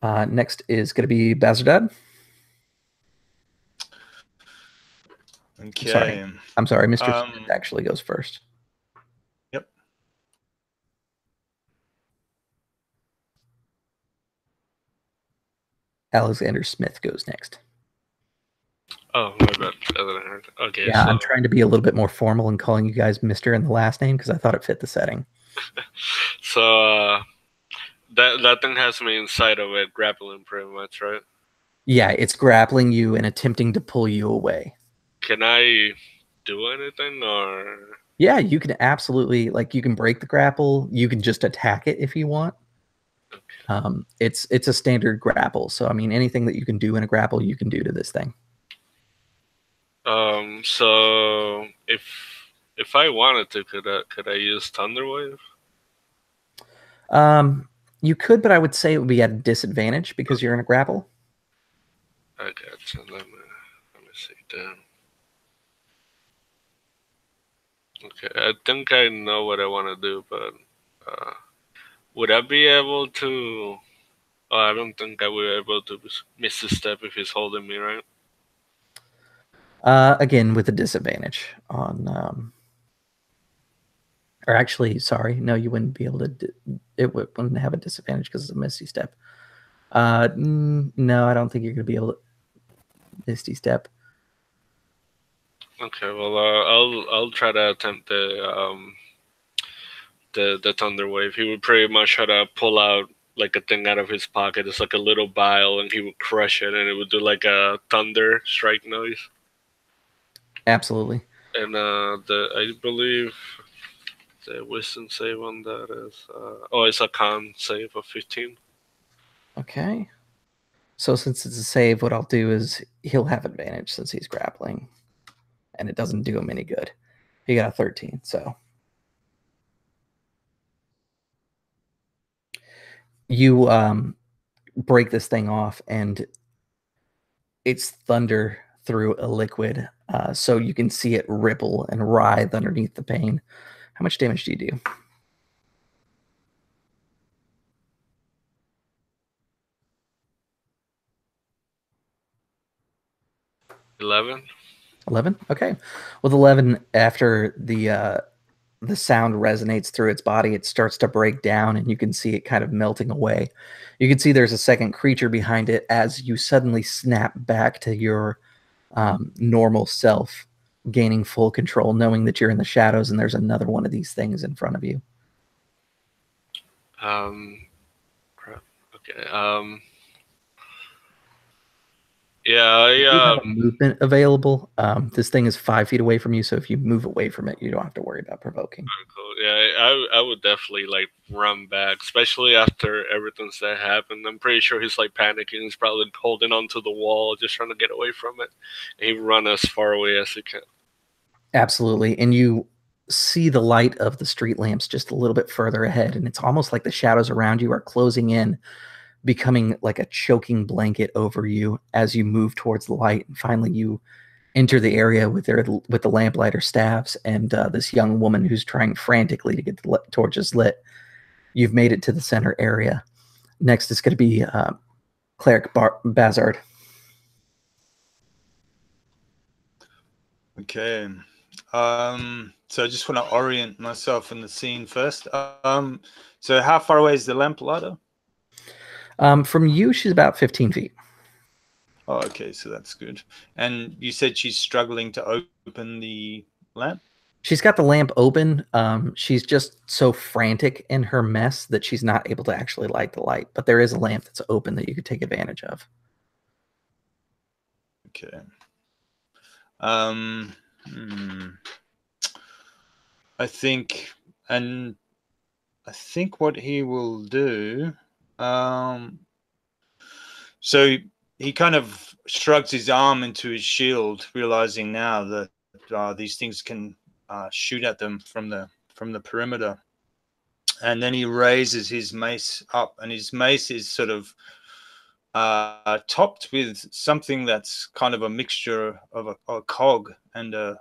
Next is going to be Bazardad. Okay. I'm sorry. Mr. Smith actually goes first. Yep. Alexander Smith goes next. Oh, my bad. I didn't heard. Okay. Yeah, so, I'm trying to be a little bit more formal and calling you guys Mr. in the last name because I thought it fit the setting. So that thing has me inside of it, grappling pretty much, right? Yeah, it's grappling you and attempting to pull you away. Can I do anything, or? Yeah, you can absolutely, like, you can break the grapple. You can just attack it if you want. It's a standard grapple, so I mean, anything that you can do in a grapple, you can do to this thing. So if I wanted to, could I use Thunderwave? You could, but I would say it would be at a disadvantage because you're in a grapple. I gotcha. Let me see. Damn. Okay, I think I know what I want to do, but would I be able to? Oh, I don't think I would be able to miss a step if he's holding me, right? Again, with a disadvantage on, or actually, sorry, no, you wouldn't be able to. It wouldn't have a disadvantage because it's a misty step. No, I don't think you're going to be able to misty step. Okay, well, I'll try to attempt the thunder wave. He would pretty much try to pull out like a thing out of his pocket. It's like a little vial, and he would crush it, and it would do like a thunder strike noise. Absolutely. And I believe the wisdom save on that is it's a con save of 15. Okay. So since it's a save, what I'll do is he'll have advantage since he's grappling, and it doesn't do him any good. He got a 13, so you break this thing off, and it's thunder through a liquid, so you can see it ripple and writhe underneath the pain. How much damage do you do? $11. 11? Okay. With 11, after the sound resonates through its body, it starts to break down, and you can see it kind of melting away. You can see there's a second creature behind it as you suddenly snap back to your normal self, gaining full control, knowing that you're in the shadows and there's another one of these things in front of you. Crap. Okay. Yeah, You do have a movement available. This thing is 5 feet away from you, so if you move away from it, you don't have to worry about provoking. Cool. Yeah, I would definitely like run back, especially after everything's that happened. I'm pretty sure he's like panicking. He's probably holding onto the wall, just trying to get away from it. And he run as far away as he can. Absolutely. And you see the light of the street lamps just a little bit further ahead, and it's almost like the shadows around you are closing in, becoming like a choking blanket over you as you move towards the light. And finally you enter the area with the lamplighter staffs and this young woman who's trying frantically to get the torches lit. You've made it to the center area. Next is going to be Cleric Bazard. Okay. So I just want to orient myself in the scene first. So how far away is the lamplighter? From you, she's about 15 feet. Oh, okay, so that's good. And you said she's struggling to open the lamp? She's got the lamp open. She's just so frantic in her mess that she's not able to actually light the light. But there is a lamp that's open that you could take advantage of. Okay. I think what he will do. So he kind of shrugs his arm into his shield, realizing now that these things can shoot at them from the perimeter. And then he raises his mace up, and his mace is sort of topped with something that's kind of a mixture of a cog and a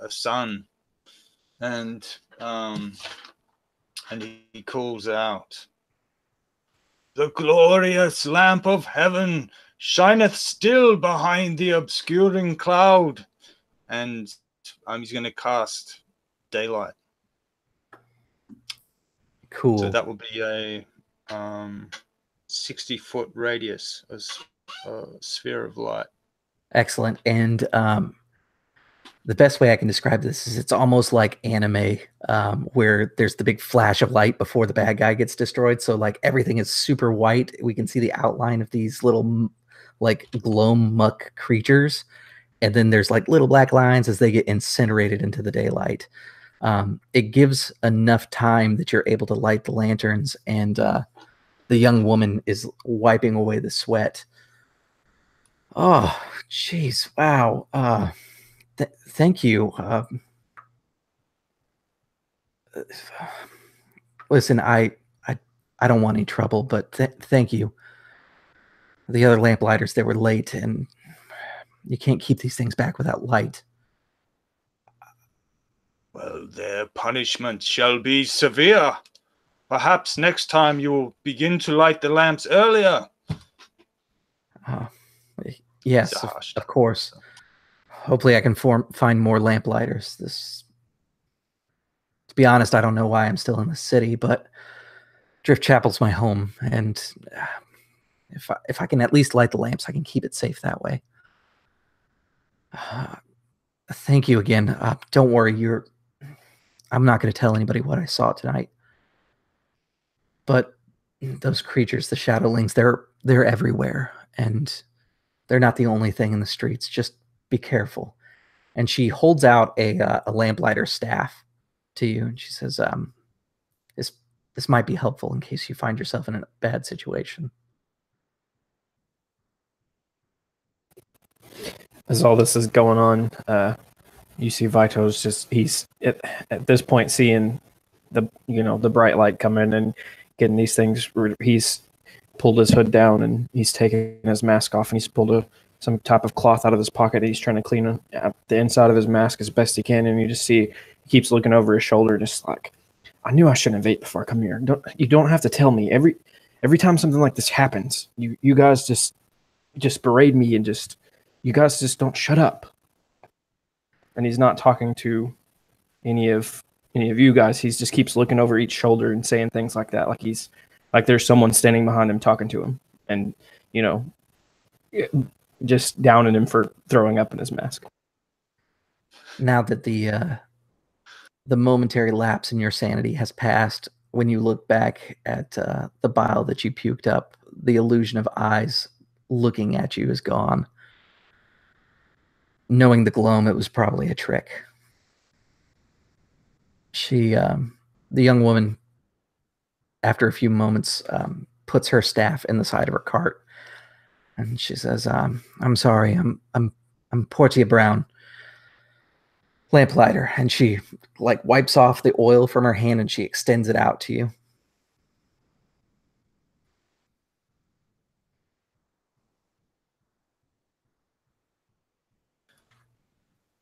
sun. And he calls out, "The glorious lamp of heaven shineth still behind the obscuring cloud." And he's going to cast daylight. Cool. So that will be a 60-foot radius, a sphere of light. Excellent. And the best way I can describe this is it's almost like anime, where there's the big flash of light before the bad guy gets destroyed. So like everything is super white. We can see the outline of these little like glow muck creatures. And then there's like little black lines as they get incinerated into the daylight. It gives enough time that you're able to light the lanterns, and the young woman is wiping away the sweat. Oh, jeez. Wow. Thank you. Listen, I don't want any trouble, but thank you. The other lamplighters, they were late, and you can't keep these things back without light. Well, their punishment shall be severe. Perhaps next time you will begin to light the lamps earlier. Yes, of course. Hopefully I can find more lamplighters. To be honest, I don't know why I'm still in the city, but Driftchapel's my home, and if I can at least light the lamps, I can keep it safe that way. Thank you again. Don't worry, I'm not going to tell anybody what I saw tonight. But those creatures, the Shadowlings, they're everywhere, and they're not the only thing in the streets. Just be careful. And she holds out a lamplighter staff to you, and she says, this might be helpful in case you find yourself in a bad situation. As all this is going on, you see Vito's he's at this point seeing the bright light come in and getting these things. He's pulled his hood down and he's taken his mask off, and he's pulled some type of cloth out of his pocket. He's trying to clean the inside of his mask as best he can, and you just see he keeps looking over his shoulder, just like, I knew I shouldn't have ate before I come here. You don't have to tell me. Every time something like this happens, you guys just berate me, and you guys just don't shut up. And he's not talking to any of you guys. He just keeps looking over each shoulder and saying things like that, like there's someone standing behind him talking to him, and just downing him for throwing up in his mask. Now that the momentary lapse in your sanity has passed, when you look back at the bile that you puked up, the illusion of eyes looking at you is gone. Knowing the gloam, it was probably a trick. She, the young woman, after a few moments, puts her staff in the side of her cart, and she says, "I'm sorry, I'm Portia Brown, lamplighter." And she wipes off the oil from her hand and she extends it out to you.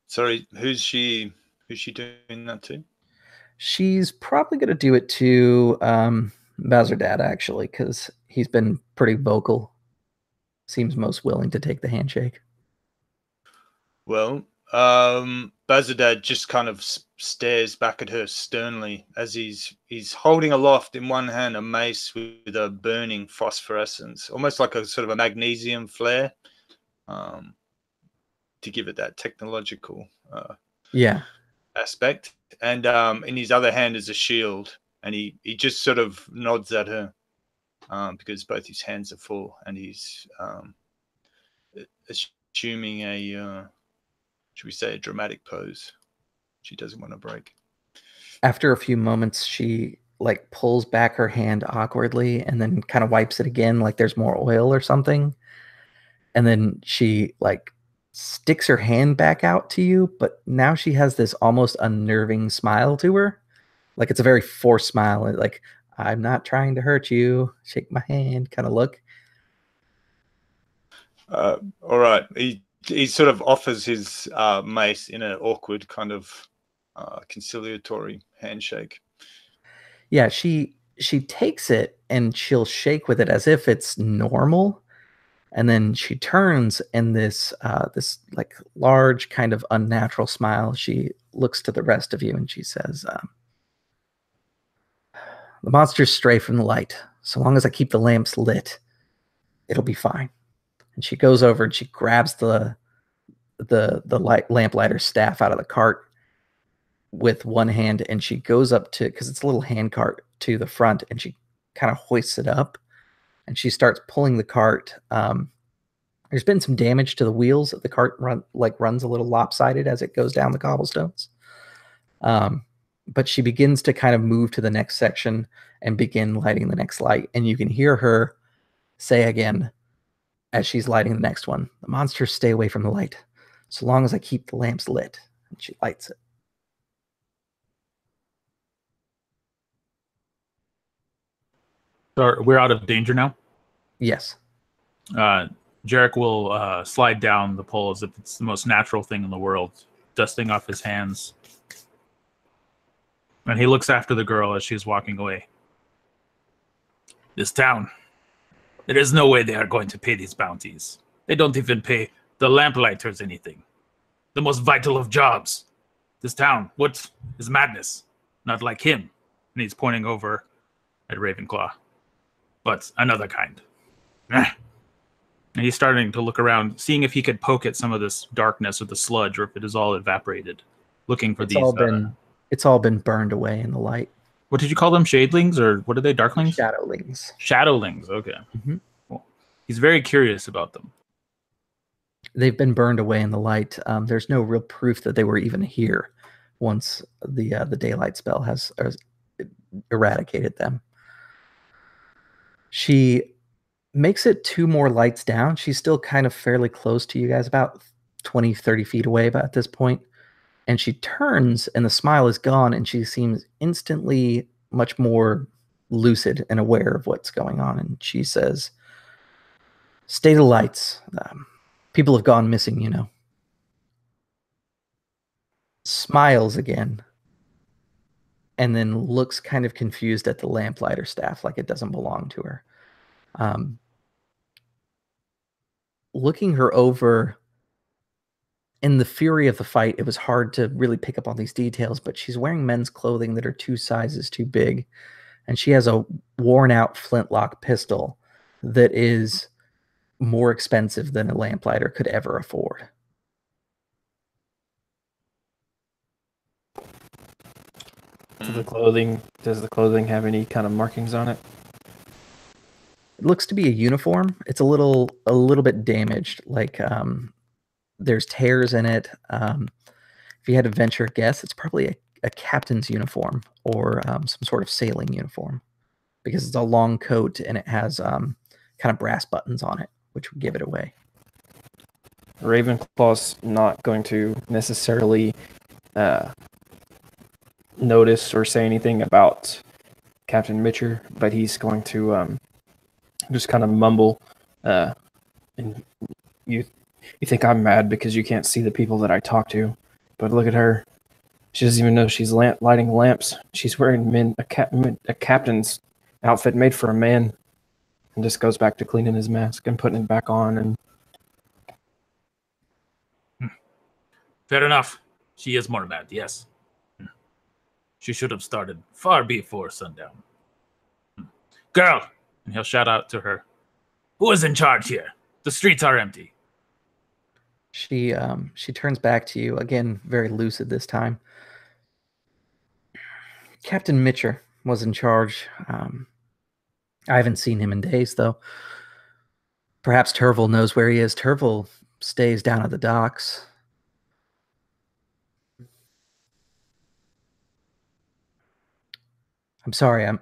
Sorry, who's she doing that to? She's probably going to do it to Bazardad, actually, because he's been pretty vocal. Seems most willing to take the handshake. Well, Bazardad just kind of stares back at her sternly as he's holding aloft in one hand a mace with a burning phosphorescence, almost like a sort of a magnesium flare, to give it that technological aspect. And in his other hand is a shield, and he just sort of nods at her because both his hands are full, and he's assuming a should we say a dramatic pose she doesn't want to break. After a few moments, she pulls back her hand awkwardly and then kind of wipes it again like there's more oil or something, and then she sticks her hand back out to you, but now she has this almost unnerving smile to her. It's a very forced smile, like, I'm not trying to hurt you, shake my hand kind of look. All right. He sort of offers his mace in an awkward kind of conciliatory handshake. Yeah, she takes it and she'll shake with it as if it's normal. And then she turns, and this large kind of unnatural smile, she looks to the rest of you and she says, the monsters stray from the light. So long as I keep the lamps lit, it'll be fine. And she goes over and she grabs the lamplighter staff out of the cart with one hand, and she goes up to, because it's a little hand cart, to the front, and she kind of hoists it up. And she starts pulling the cart. There's been some damage to the wheels. The cart runs a little lopsided as it goes down the cobblestones. But she begins to kind of move to the next section and begin lighting the next light. And you can hear her say again, as she's lighting the next one, the monsters stay away from the light, so long as I keep the lamps lit. And she lights it. So we're out of danger now? Yes. Jarek will slide down the pole as if it's the most natural thing in the world, dusting off his hands. And he looks after the girl as she's walking away. This town. There is no way they are going to pay these bounties. They don't even pay the lamplighters anything. The most vital of jobs. This town. What is madness? Not like him. And he's pointing over at Ravenclaw. But another kind. And he's starting to look around, seeing if he could poke at some of this darkness or the sludge, or if it is all evaporated. Looking for these. It's all been burned away in the light. What did you call them? Shadelings, or what are they? Darklings? Shadowlings. Shadowlings. Okay. Mm-hmm. Cool. He's very curious about them. They've been burned away in the light. There's no real proof that they were even here once the daylight spell has eradicated them. She makes it 2 more lights down. She's still kind of fairly close to you guys, about 20, 30 feet away at this point. And she turns and the smile is gone and she seems instantly much more lucid and aware of what's going on. And she says, "Stay the lights. People have gone missing, you know." Smiles again. And then looks kind of confused at the lamplighter staff, like it doesn't belong to her. Looking her over, in the fury of the fight, it was hard to really pick up on these details, but she's wearing men's clothing that are 2 sizes too big. And she has a worn-out flintlock pistol that is more expensive than a lamplighter could ever afford. Does the clothing have any kind of markings on it? It looks to be a uniform. It's a little bit damaged. Like there's tears in it. If you had to venture a guess, it's probably a captain's uniform or some sort of sailing uniform, because it's a long coat and it has kind of brass buttons on it, which would give it away. Ravenclaw's not going to necessarily notice or say anything about Captain Mitcher, but he's going to just kind of mumble, and you think I'm mad because you can't see the people that I talk to, but look at her. She doesn't even know she's lighting lamps. She's wearing a captain's outfit made for a man, and just goes back to cleaning his mask and putting it back on. And Fair enough. She is more mad, yes. She should have started far before sundown. Girl! And he'll shout out to her. Who is in charge here? The streets are empty. She turns back to you, again, very lucid this time. Captain Mitcher was in charge. I haven't seen him in days, though. Perhaps Turville knows where he is. Turville stays down at the docks. I'm sorry, I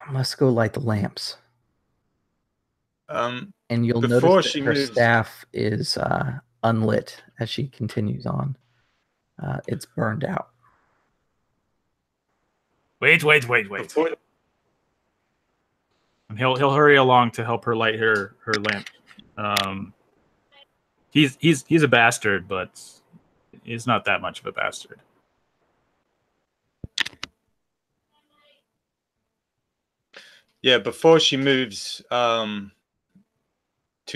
must go light the lamps. And you'll notice that her staff is unlit as she continues on. It's burned out. Wait. And he'll hurry along to help her light her lamp. He's a bastard, but he's not that much of a bastard. Yeah, before she moves too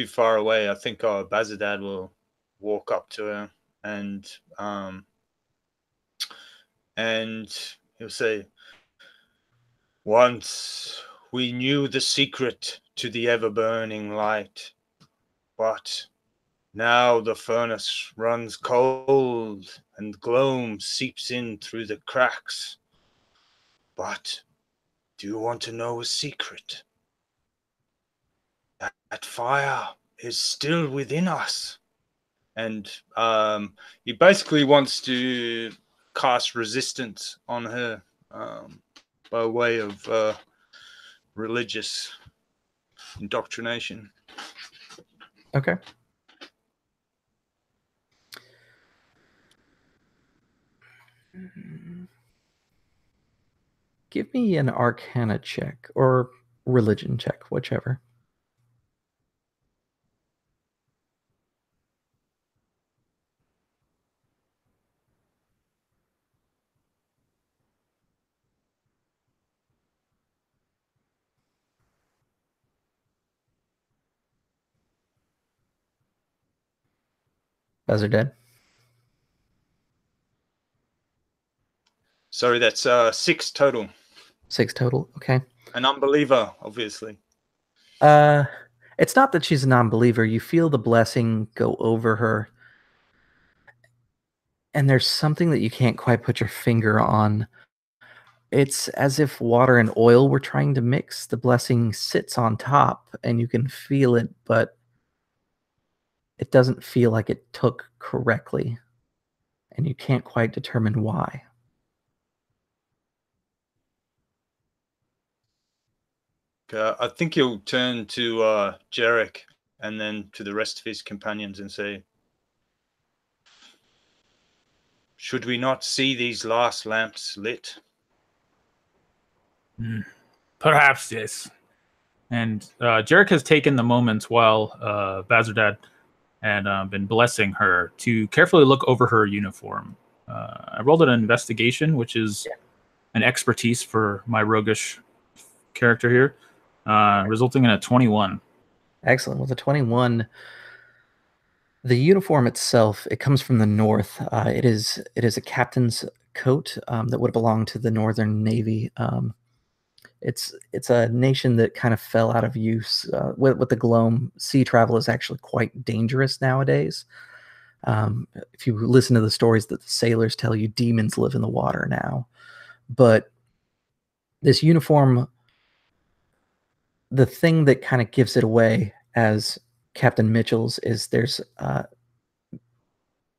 far away, I think our Bazadad will walk up to her and he'll say, "Once we knew the secret to the ever-burning light, but now the furnace runs cold and gloom seeps in through the cracks. But do you want to know a secret? That fire is still within us." And he basically wants to cast resistance on her by way of religious indoctrination. Okay. Give me an Arcana check or religion check, whichever. Bazardad. Sorry, that's 6 total. 6 total. Okay. An unbeliever, obviously. It's not that she's a non-believer. You feel the blessing go over her, and there's something that you can't quite put your finger on. It's as if water and oil were trying to mix. The blessing sits on top, and you can feel it, but it doesn't feel like it took correctly, and you can't quite determine why. I think he'll turn to Jarek and then to the rest of his companions and say, should we not see these last lamps lit? Perhaps, yes. And Jarek has taken the moments while Bazardad had been blessing her to carefully look over her uniform. I rolled an investigation, which is an expertise for my roguish character here, resulting in a 21. Excellent. With a 21, the uniform itself, it comes from the north. It is a captain's coat that would belong to the Northern Navy. It's a nation that kind of fell out of use with the gloam. Sea travel is actually quite dangerous nowadays. If you listen to the stories that the sailors tell you, demons live in the water now. But this uniform, the thing that kind of gives it away as Captain Mitchell's is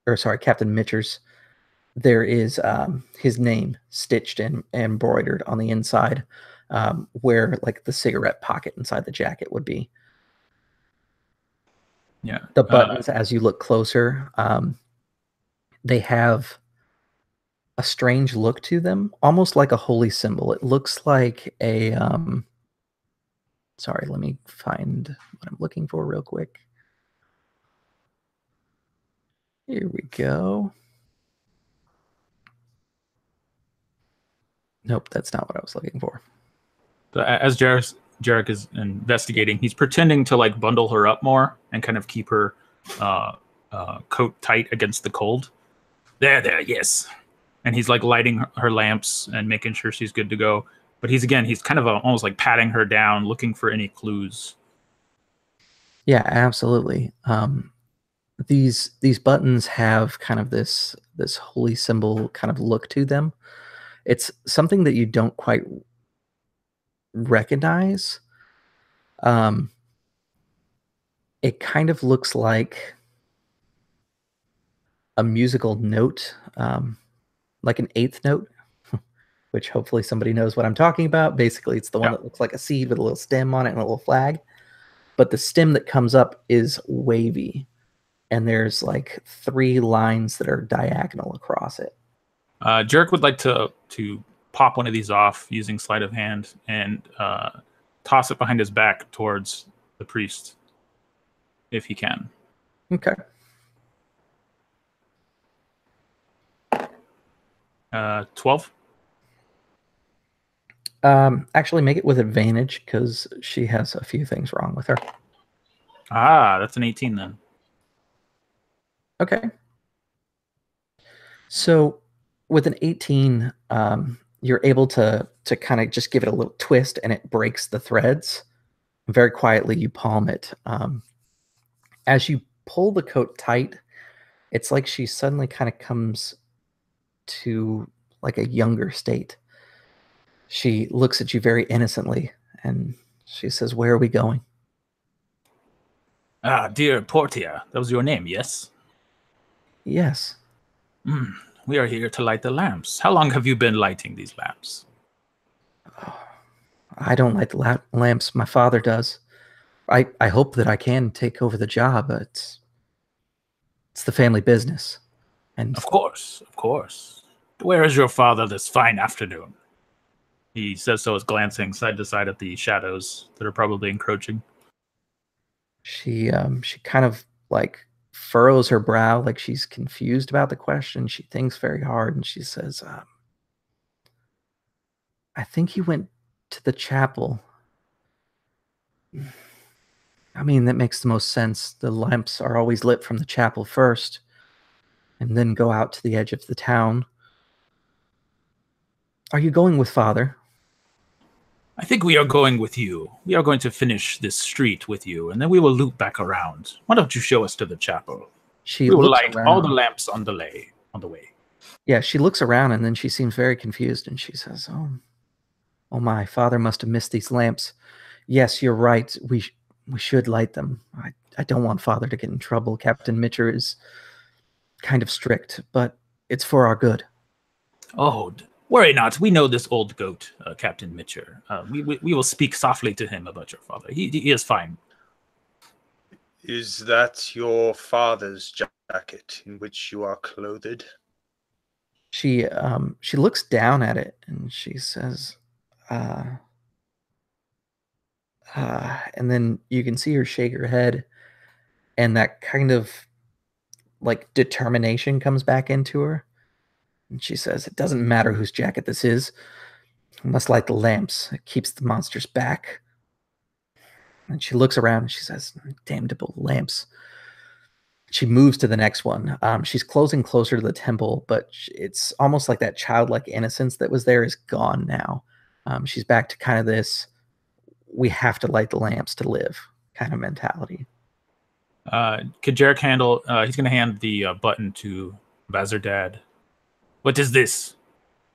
Captain Mitcher's. There is his name stitched and embroidered on the inside, where like the cigarette pocket inside the jacket would be. Yeah. The buttons, as you look closer, they have a strange look to them, almost like a holy symbol. It looks like a sorry, let me find what I'm looking for real quick. Here we go. Nope, that's not what I was looking for. So as Jarek is investigating, he's pretending to like bundle her up more and kind of keep her coat tight against the cold. There, yes. And he's like lighting her lamps and making sure she's good to go. But he's kind of almost like patting her down, looking for any clues. Yeah, absolutely. These buttons have kind of this holy symbol kind of look to them. It's something that you don't quite recognize. It kind of looks like a musical note, like an eighth note, which hopefully somebody knows what I'm talking about. Basically, it's the one that looks like a seed with a little stem on it and a little flag. But the stem that comes up is wavy, and there's like 3 lines that are diagonal across it. Jarek would like to pop one of these off using sleight of hand and toss it behind his back towards the priest, if he can. Okay. 12. Actually, make it with advantage because she has a few things wrong with her. That's an 18 then. Okay. So with an 18, you're able to kind of just give it a little twist and it breaks the threads. Very quietly, you palm it. As you pull the coat tight, it's like she suddenly kind of comes to like a younger state. She looks at you very innocently and she says, "Where are we going?" Dear Portia, that was your name, yes? Yes. We are here to light the lamps. How long have you been lighting these lamps? I don't light the lamps. My father does. I hope that I can take over the job, but it's the family business. And Of course. Where is your father this fine afternoon? He says so as glancing side to side at the shadows that are probably encroaching. she kind of like furrows her brow like she's confused about the question. She thinks very hard and she says, I think he went to the chapel. I mean, that makes the most sense. The lamps are always lit from the chapel first. and then go out to the edge of the town. Are you going with Father? I think we are going with you. We are going to finish this street with you, and then we will loop back around. Why don't you show us to the chapel? She We will looks light around. all the lamps on the way. Yeah, she looks around and then she seems very confused and she says, "Oh my, Father must have missed these lamps. Yes, you're right. We should light them. I don't want Father to get in trouble. Captain Mitcher is kind of strict, but it's for our good." Oh, worry not. We know this old goat, Captain Mitcher. We will speak softly to him about your father. He is fine. Is that your father's jacket in which you are clothed? She looks down at it and she says, and then you can see her shake her head, and that kind of like determination comes back into her. And she says, "It doesn't matter whose jacket this is. We must light the lamps. It keeps the monsters back." And she looks around and she says, "Damnable lamps." She moves to the next one. She's closing closer to the temple, but it's almost like that childlike innocence that was there is gone now. She's back to kind of this, we have to light the lamps to live kind of mentality. Could Jarek handle... he's going to hand the button to Bazardad. What is this?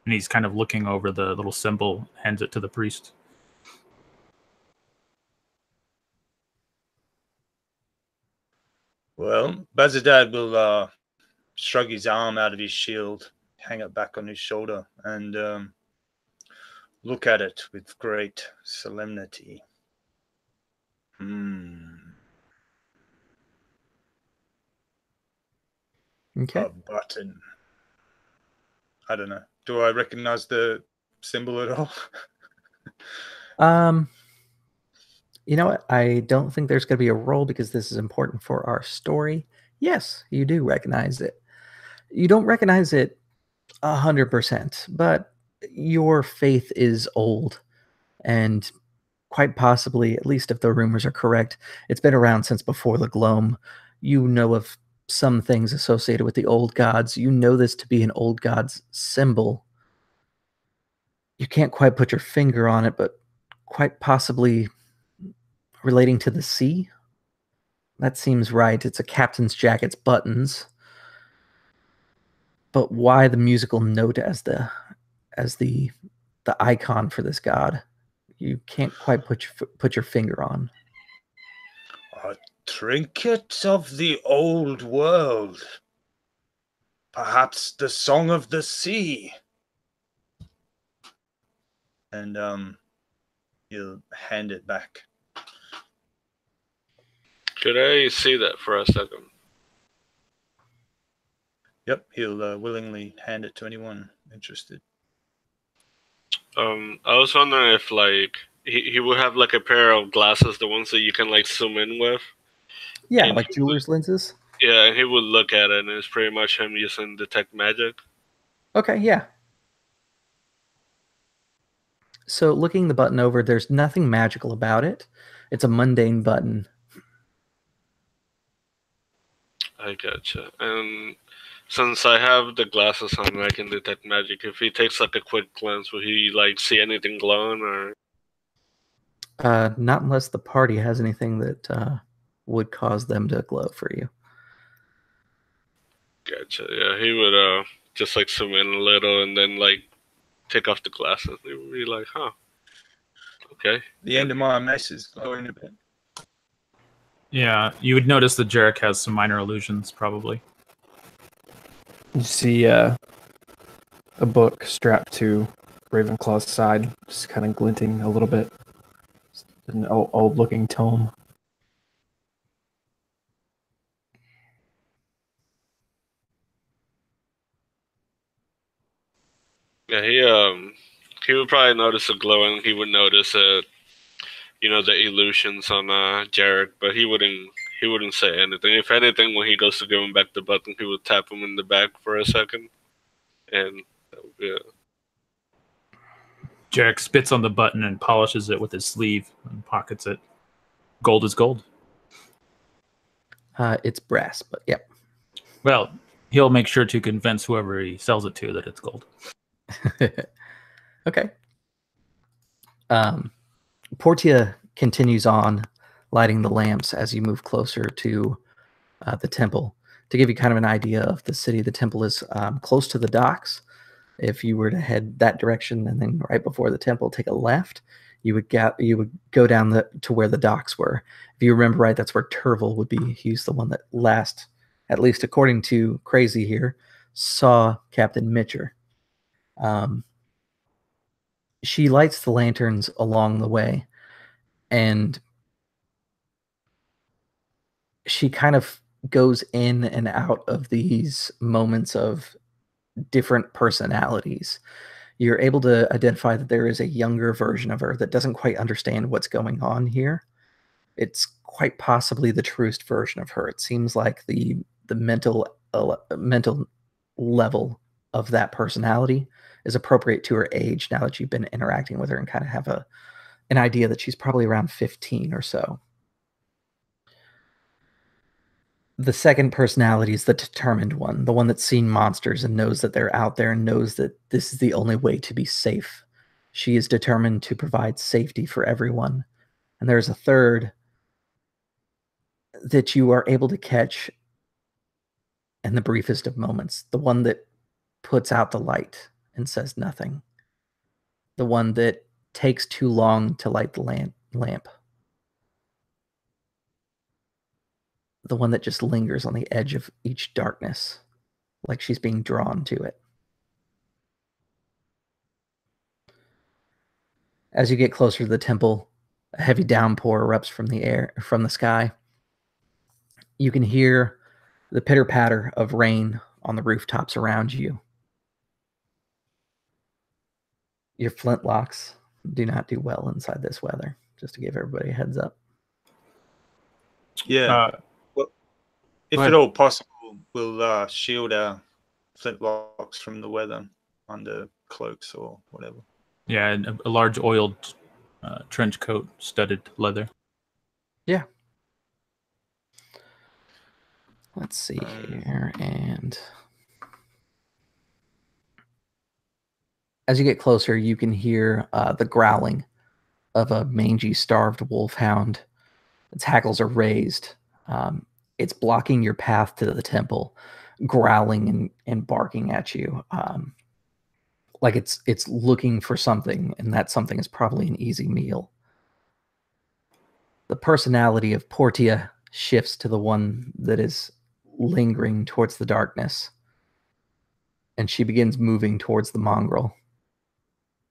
And he's kind of looking over the little symbol, hands it to the priest. Well, Bazadad will shrug his arm out of his shield, hang it back on his shoulder, and look at it with great solemnity. Okay. A button. I don't know. Do I recognize the symbol at all? You know what? I don't think there's going to be a roll because this is important for our story. Yes, you do recognize it. You don't recognize it 100%, but your faith is old, and quite possibly, at least if the rumors are correct, it's been around since before the Gloam. You know of some things associated with the old gods. You know this to be an old god's symbol. You can't quite put your finger on it, but quite possibly relating to the sea? That seems right. It's a captain's jacket's buttons. But why the musical note as the icon for this god? You can't quite put your finger on. A trinket of the old world. Perhaps the song of the sea. And he'll hand it back. Could I see that for a second? Yep, he'll willingly hand it to anyone interested. I was wondering if like he would have like a pair of glasses, the ones that you can like zoom in with. Yeah, And like jeweler's lenses. Yeah, and he would look at it, and it's pretty much him using detect magic. Okay, yeah. So looking the button over, there's nothing magical about it. It's a mundane button. I gotcha. And since I have the glasses on, I can detect magic. If he takes like a quick glance, will he like see anything glowing or? Not unless the party has anything that would cause them to glow for you. Gotcha. Yeah, he would just like zoom in a little and then like take off the glasses. He would be like, huh. Okay. The end of my mess is glowing a bit. Yeah, you would notice that Jarek has some minor illusions, probably. You see a book strapped to Ravenclaw's side, just kind of glinting a little bit. It's an old-looking tome. Yeah, he would probably notice the glow, and he would notice the illusions on Jarek, but he wouldn't say anything. If anything, when he goes to give him back the button, he would tap him in the back for a second, and that would be it. Jarek spits on the button and polishes it with his sleeve and pockets it. Gold is gold. It's brass, but yep. Well, he'll make sure to convince whoever he sells it to that it's gold. Okay. Portia continues on lighting the lamps as you move closer to the temple. To give you kind of an idea of the city, the temple is close to the docks. If you were to head that direction and then right before the temple take a left, you would go down to where the docks were. If you remember right, that's where Turvel would be. He's the one that last, at least according to Crazy here, saw Captain Mitcher. She lights the lanterns along the way, and she kind of goes in and out of these moments of different personalities. You're able to identify that there is a younger version of her that doesn't quite understand what's going on here. It's quite possibly the truest version of her. It seems like the mental level of that personality is appropriate to her age now that you've been interacting with her and kind of have an idea that she's probably around 15 or so. The second personality is the determined one, the one that's seen monsters and knows that they're out there and knows that this is the only way to be safe. She is determined to provide safety for everyone. And there's a third that you are able to catch in the briefest of moments, the one that puts out the light and says nothing, the one that takes too long to light the lamp. The one that just lingers on the edge of each darkness, like she's being drawn to it. As you get closer to the temple, a heavy downpour erupts from the sky. You can hear the pitter-patter of rain on the rooftops around you. Your flintlocks do not do well inside this weather, just to give everybody a heads up. Yeah. If at all possible, we'll shield our flintlocks from the weather under cloaks or whatever. Yeah, and a large oiled trench coat, studded leather. Yeah. Let's see here. And as you get closer, you can hear the growling of a mangy, starved wolfhound. Its hackles are raised. It's blocking your path to the temple, growling and barking at you, like it's looking for something, and that something is probably an easy meal. The personality of Portia shifts to the one that is lingering towards the darkness, and she begins moving towards the mongrel.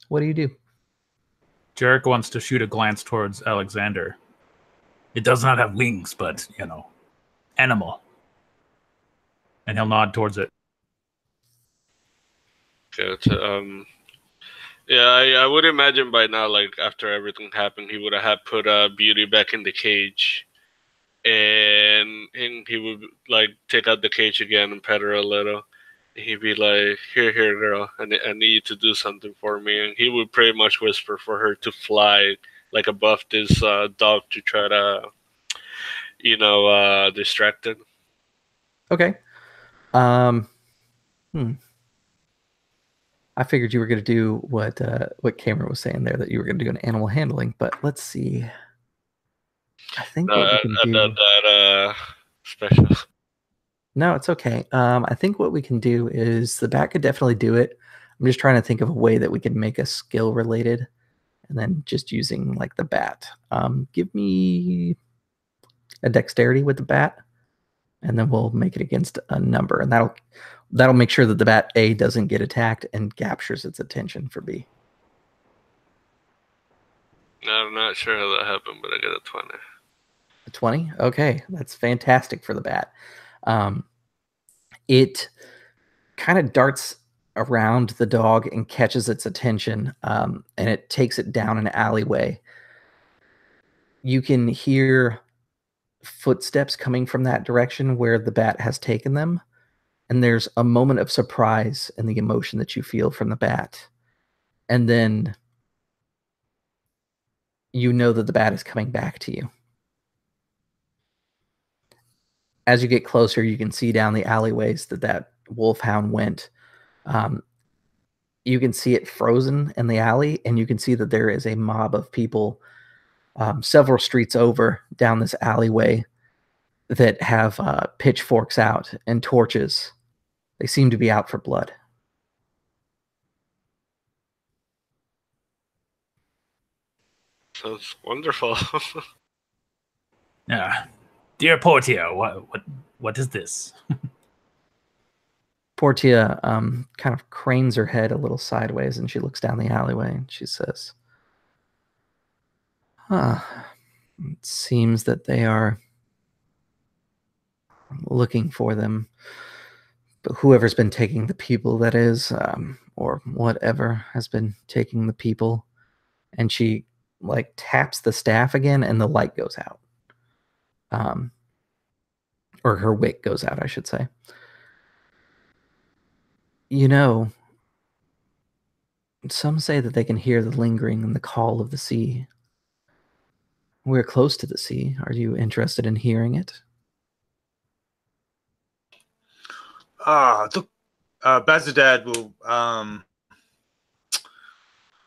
What do you do? Jarek wants to shoot a glance towards Alexander. It does not have wings, but, animal. And he'll nod towards it. Good. Yeah, I would imagine by now, like, after everything happened, he would have put Beauty back in the cage. And he would, like, take out the cage again and pet her a little. He'd be like, here, girl, I need you to do something for me. And he would pretty much whisper for her to fly, like, above this dog to try to, distract it. Okay. I figured you were going to do what Cameron was saying there, that you were going to do an animal handling, but let's see. I think what we can do... that special. No, it's okay. I think what we can do is the bat could definitely do it. I'm just trying to think of a way that we can make a skill related, and then just using like the bat. Give me a dexterity with the bat, and then we'll make it against a number, and that'll make sure that the bat A doesn't get attacked and captures its attention for B. I'm not sure how that happened, but I got a 20. A 20? Okay, that's fantastic for the bat. It kind of darts around the dog and catches its attention, and it takes it down an alleyway. You can hear footsteps coming from that direction where the bat has taken them, and there's a moment of surprise in the emotion that you feel from the bat. And then you know that the bat is coming back to you. As you get closer, you can see down the alleyways that wolfhound went, you can see it frozen in the alley, and you can see that there is a mob of people several streets over down this alleyway that have pitchforks out and torches. They seem to be out for blood. Sounds wonderful. Dear Portia, what is this? Portia kind of cranes her head a little sideways, and she looks down the alleyway, and she says, it seems that they are looking for them. But whoever's been taking the people, that is, or whatever has been taking the people. And she, like, taps the staff again, and the light goes out. Or her wick goes out, I should say. You know, some say that they can hear the lingering and the call of the sea. We're close to the sea. Are you interested in hearing it? Bazadad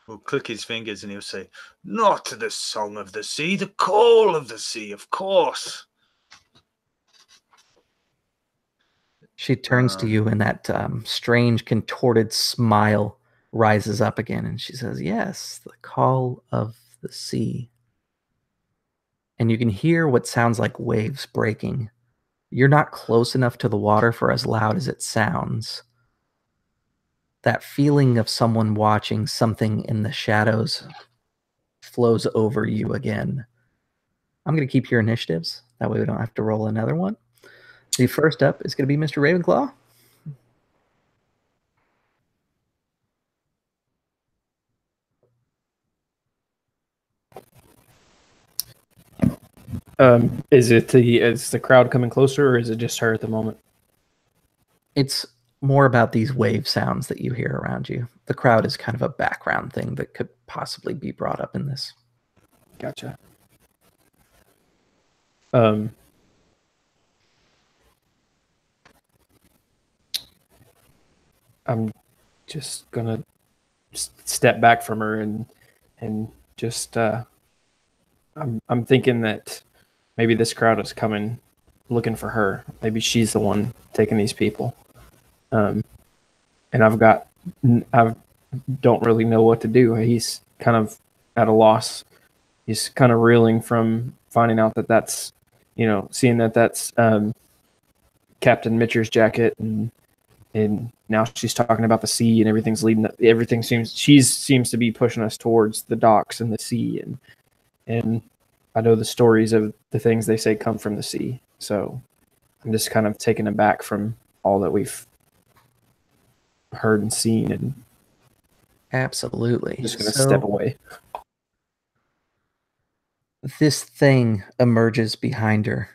will click his fingers and he'll say, "Not the song of the sea, the call of the sea, of course." She turns to you, and that strange, contorted smile rises up again, and she says, "Yes, the call of the sea." And you can hear what sounds like waves breaking. You're not close enough to the water for as loud as it sounds. That feeling of someone watching something in the shadows flows over you again. I'm going to keep your initiatives. That way we don't have to roll another one. The first up is going to be Mr. Ravenclaw. Is the crowd coming closer, or is it just her at the moment? It's more about these wave sounds that you hear around you. The crowd is kind of a background thing that could possibly be brought up in this. Gotcha. I'm just gonna step back from her and just I'm thinking that maybe this crowd is coming looking for her. Maybe she's the one taking these people. And I don't really know what to do. He's kind of at a loss. He's kind of reeling from finding out that that's, seeing that that's Captain Mitcher's jacket, and now she's talking about the sea, and she seems to be pushing us towards the docks and the sea, and I know the stories of the things they say come from the sea. So I'm just kind of taken aback from all that we've heard and seen, and absolutely just going to step away. This thing emerges behind her,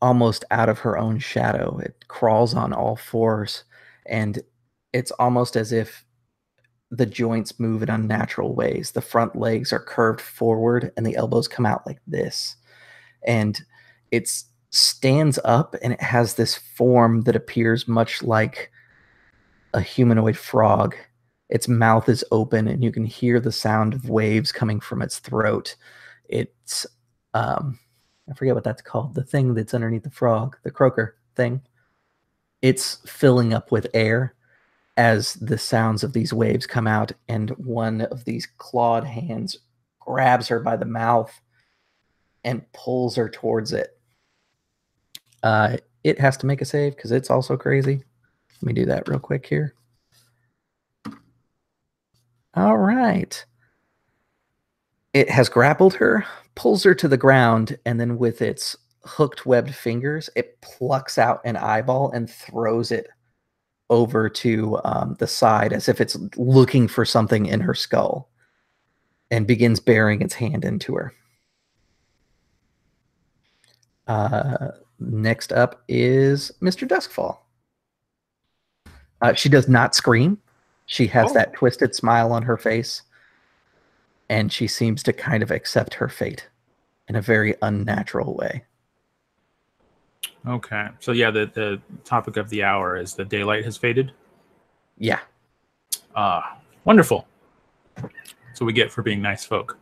almost out of her own shadow. It crawls on all fours, and it's almost as if the joints move in unnatural ways. The front legs are curved forward, and the elbows come out like this. And it stands up, and it has this form that appears much like a humanoid frog. Its mouth is open, and you can hear the sound of waves coming from its throat. It's, I forget what that's called. The thing that's underneath the frog, the croaker thing. It's filling up with air as the sounds of these waves come out, and one of these clawed hands grabs her by the mouth and pulls her towards it. It has to make a save because it's also crazy. Let me do that real quick here. All right. It has grappled her, pulls her to the ground, and then with its hooked webbed fingers, it plucks out an eyeball and throws it over to the side as if it's looking for something in her skull, and begins burying its hand into her. Next up is Mr. Duskfall. She does not scream. She has that twisted smile on her face, and she seems to kind of accept her fate in a very unnatural way. Okay. So yeah, the topic of the hour is the daylight has faded. Yeah. Wonderful. That's what we get for being nice folk.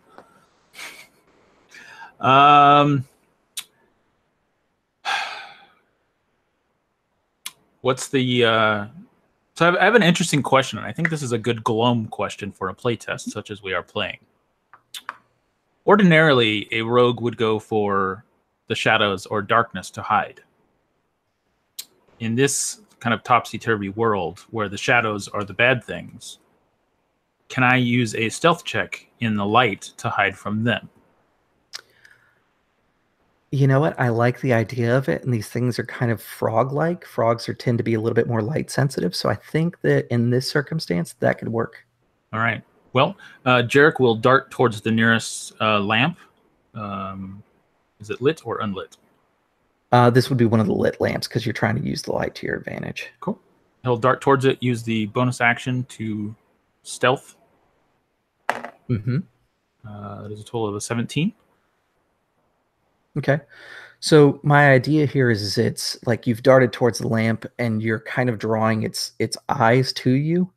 What's the so I have an interesting question, and I think this is a good gloam question for a playtest such as we are playing. Ordinarily, a rogue would go for the shadows or darkness to hide. In this kind of topsy-turvy world where the shadows are the bad things, can I use a stealth check in the light to hide from them? You know what? I like the idea of it, and these things are kind of frog-like. Frogs tend to be a little bit more light sensitive, so I think that in this circumstance, that could work. All right. Well, Jarek will dart towards the nearest lamp. Is it lit or unlit? This would be one of the lit lamps because you're trying to use the light to your advantage. Cool. He'll dart towards it, use the bonus action to stealth. Mm-hmm. That is a total of a 17. Okay. So my idea here is it's like you've darted towards the lamp and you're kind of drawing its eyes to you,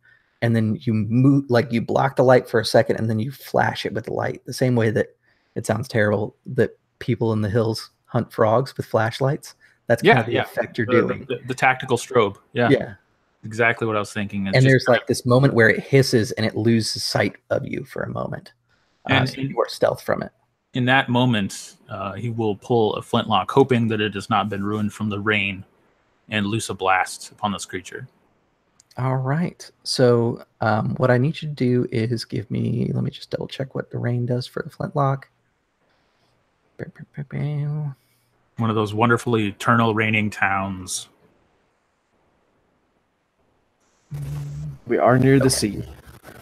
and then you move, like you block the light for a second and then you flash it with the light. The same way that it sounds terrible that people in the hills hunt frogs with flashlights. That's kind of the effect you're doing. The tactical strobe. Yeah. Yeah. Exactly what I was thinking. And there's like this moment where it hisses and it loses sight of you for a moment. And so you are stealth from it. In that moment, he will pull a flintlock, hoping that it has not been ruined from the rain, and loose a blast upon this creature. All right. So what I need you to do is give me, let me just double check what the rain does for the flintlock. One of those wonderfully eternal raining towns. We are near the sea.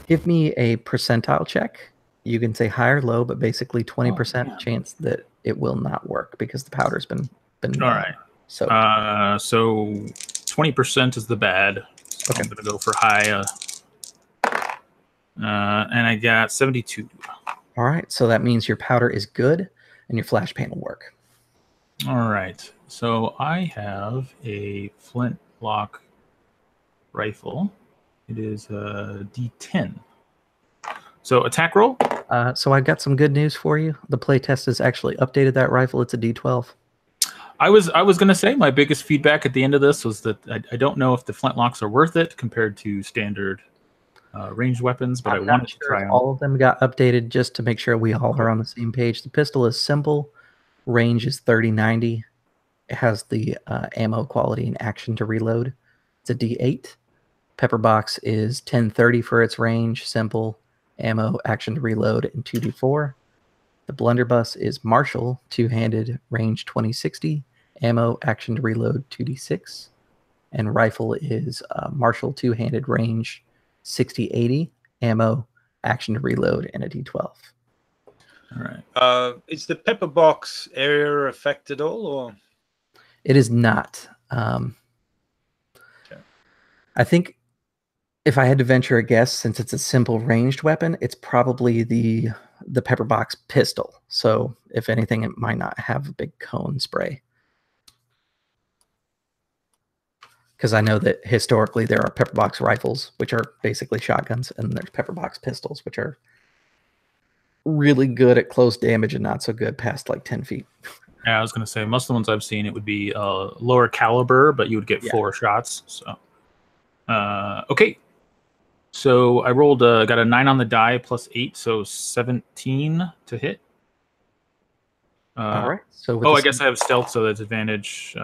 Give me a percentile check. You can say high or low, but basically 20% chance that it will not work because the powder's been all right. So 20% is the bad. So okay. I'm gonna go for high. And I got 72. All right, so that means your powder is good and your flash will work. All right, so I have a flintlock rifle. It is a D10. So attack roll. So I've got some good news for you. The playtest has actually updated that rifle. It's a D12. I was going to say my biggest feedback at the end of this was that I don't know if the flintlocks are worth it compared to standard ranged weapons, but I wanted to try them. All of them got updated just to make sure we all are on the same page. The pistol is simple. Range is 30-90. It has the ammo quality and action to reload. It's a D8. Pepper box is 10-30 for its range, simple. Ammo, action to reload, and 2d4. The blunderbuss is Marshall, two-handed, range 20-60. Ammo, action to reload, 2d6. And rifle is Marshall, two-handed, range 60-80. Ammo, action to reload, and a d12. All right. Is the pepper box area affected all, or? It is not. Okay. I think if I had to venture a guess, since it's a simple ranged weapon, it's probably the pepper box pistol. So if anything, it might not have a big cone spray. Because I know that historically there are pepper box rifles, which are basically shotguns, and there's pepper box pistols, which are really good at close damage and not so good past like 10 feet. Yeah, I was going to say, most of the ones I've seen, it would be lower caliber, but you would get 4 shots. So, okay. So I rolled, got a 9 on the die plus 8, so 17 to hit. All right. So I guess I have stealth, so that's advantage.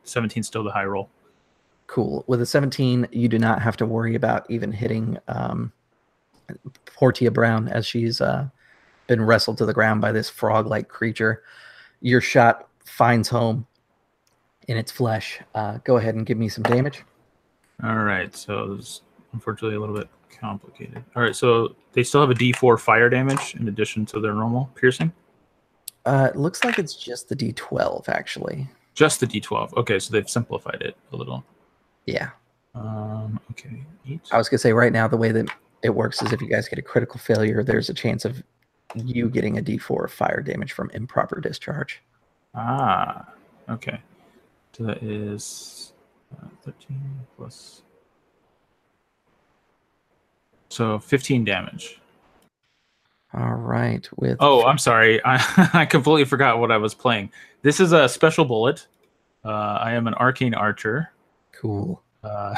17 still the high roll. Cool. With a 17, you do not have to worry about even hitting Portia Brown as she's been wrestled to the ground by this frog-like creature. Your shot finds home in its flesh. Go ahead and give me some damage. All right. So it's unfortunately a little bit complicated. All right. So they still have a D4 fire damage in addition to their normal piercing? It looks like it's just the D12, actually. Just the D12. Okay. So they've simplified it a little. Yeah. Okay. 8. I was going to say right now, the way that it works is if you guys get a critical failure, there's a chance of you getting a D4 of fire damage from improper discharge. Ah, okay. So that is 13 plus. So 15 damage. All right. With Oh, I'm sorry. I completely forgot what I was playing. This is a special bullet. I am an arcane archer. cool. I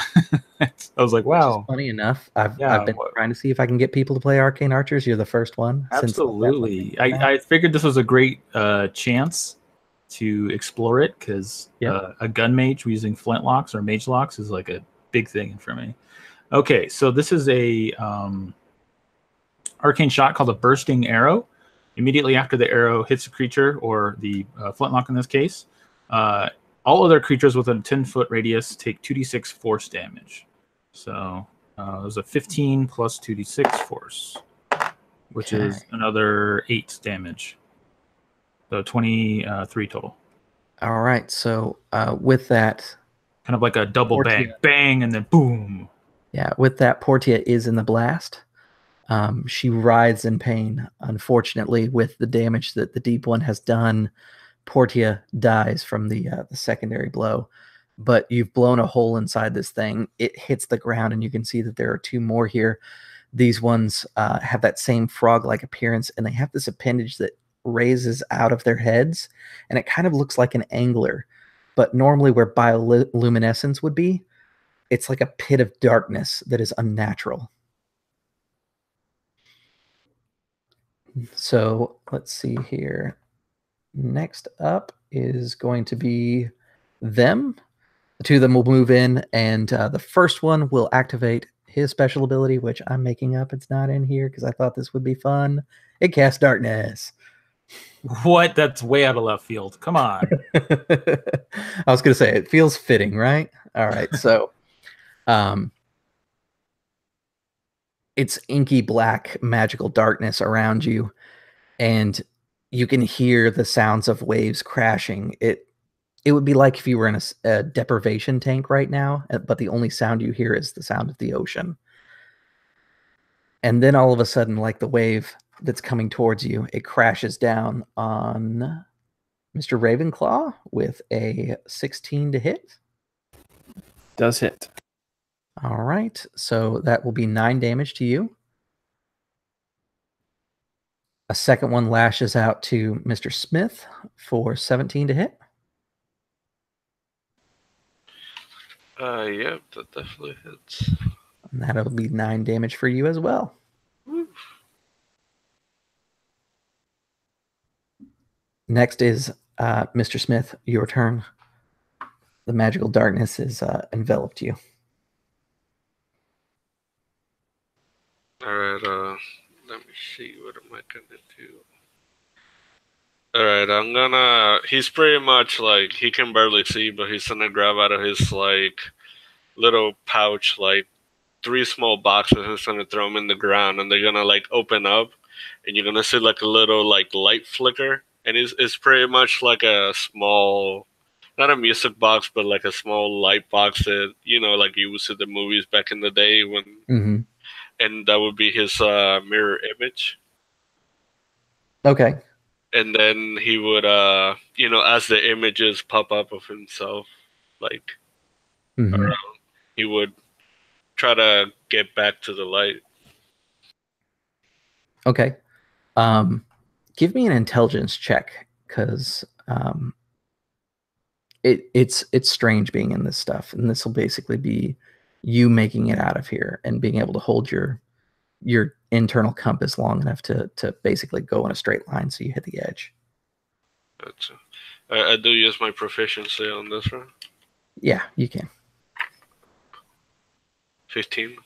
was like, Which is wow. funny enough. I've Yeah, been trying to see if I can get people to play Arcane Archers. You're the first one. Absolutely. I figured this was a great chance to explore it because a gun mage using flintlocks or mage locks is like a big thing for me. Okay, so this is a arcane shot called a bursting arrow. Immediately after the arrow hits a creature, or the flintlock in this case, all other creatures within a 10-foot radius take 2d6 force damage. So there's a 15 plus 2d6 force, which is another 8 damage. So 23 total. All right. So with that, kind of like a double bang, bang, and then boom. Yeah, with that, Portia is in the blast. She writhes in pain. Unfortunately, with the damage that the deep one has done, Portia dies from the secondary blow. But you've blown a hole inside this thing. It hits the ground, and you can see that there are 2 more here. These ones have that same frog-like appearance, and they have this appendage that raises out of their heads, and it kind of looks like an angler. But normally where bioluminescence would be, it's like a pit of darkness that is unnatural. So let's see here. Next up is going to be them. The 2 of them will move in, and the first one will activate his special ability, which I'm making up. It's not in here because I thought this would be fun. It casts darkness. What? That's way out of left field. Come on. I was going to say, it feels fitting, right? All right, so it's inky black magical darkness around you, and you can hear the sounds of waves crashing. It would be like if you were in a deprivation tank right now, but the only sound you hear is the sound of the ocean. And then all of a sudden, like the wave that's coming towards you, it crashes down on Mr. Ravenclaw with a 16 to hit. Does hit. All right, so that will be 9 damage to you. A second one lashes out to Mr. Smith for 17 to hit. Yep, that definitely hits. And that'll be 9 damage for you as well. Woo. Next is Mr. Smith, your turn. The magical darkness is enveloped you. All right, let me see, what am I gonna do? Alright, he's pretty much like, he can barely see, but he's gonna grab out of his like little pouch like 3 small boxes. He's gonna throw them in the ground, and they're gonna like open up, and you're gonna see like a little like light flicker, and it's pretty much like a small, not a music box, but like a small light box that, you know, like you would see the movies back in the day when, and that would be his mirror image. Okay. And then he would, you know, as the images pop up of himself, like, around, he would try to get back to the light. Okay. Give me an intelligence check, because it's strange being in this stuff, and this will basically be you making it out of here and being able to hold your internal compass long enough to basically go in a straight line so you hit the edge. Gotcha. I do use my proficiency on this one. Yeah, you can. 15.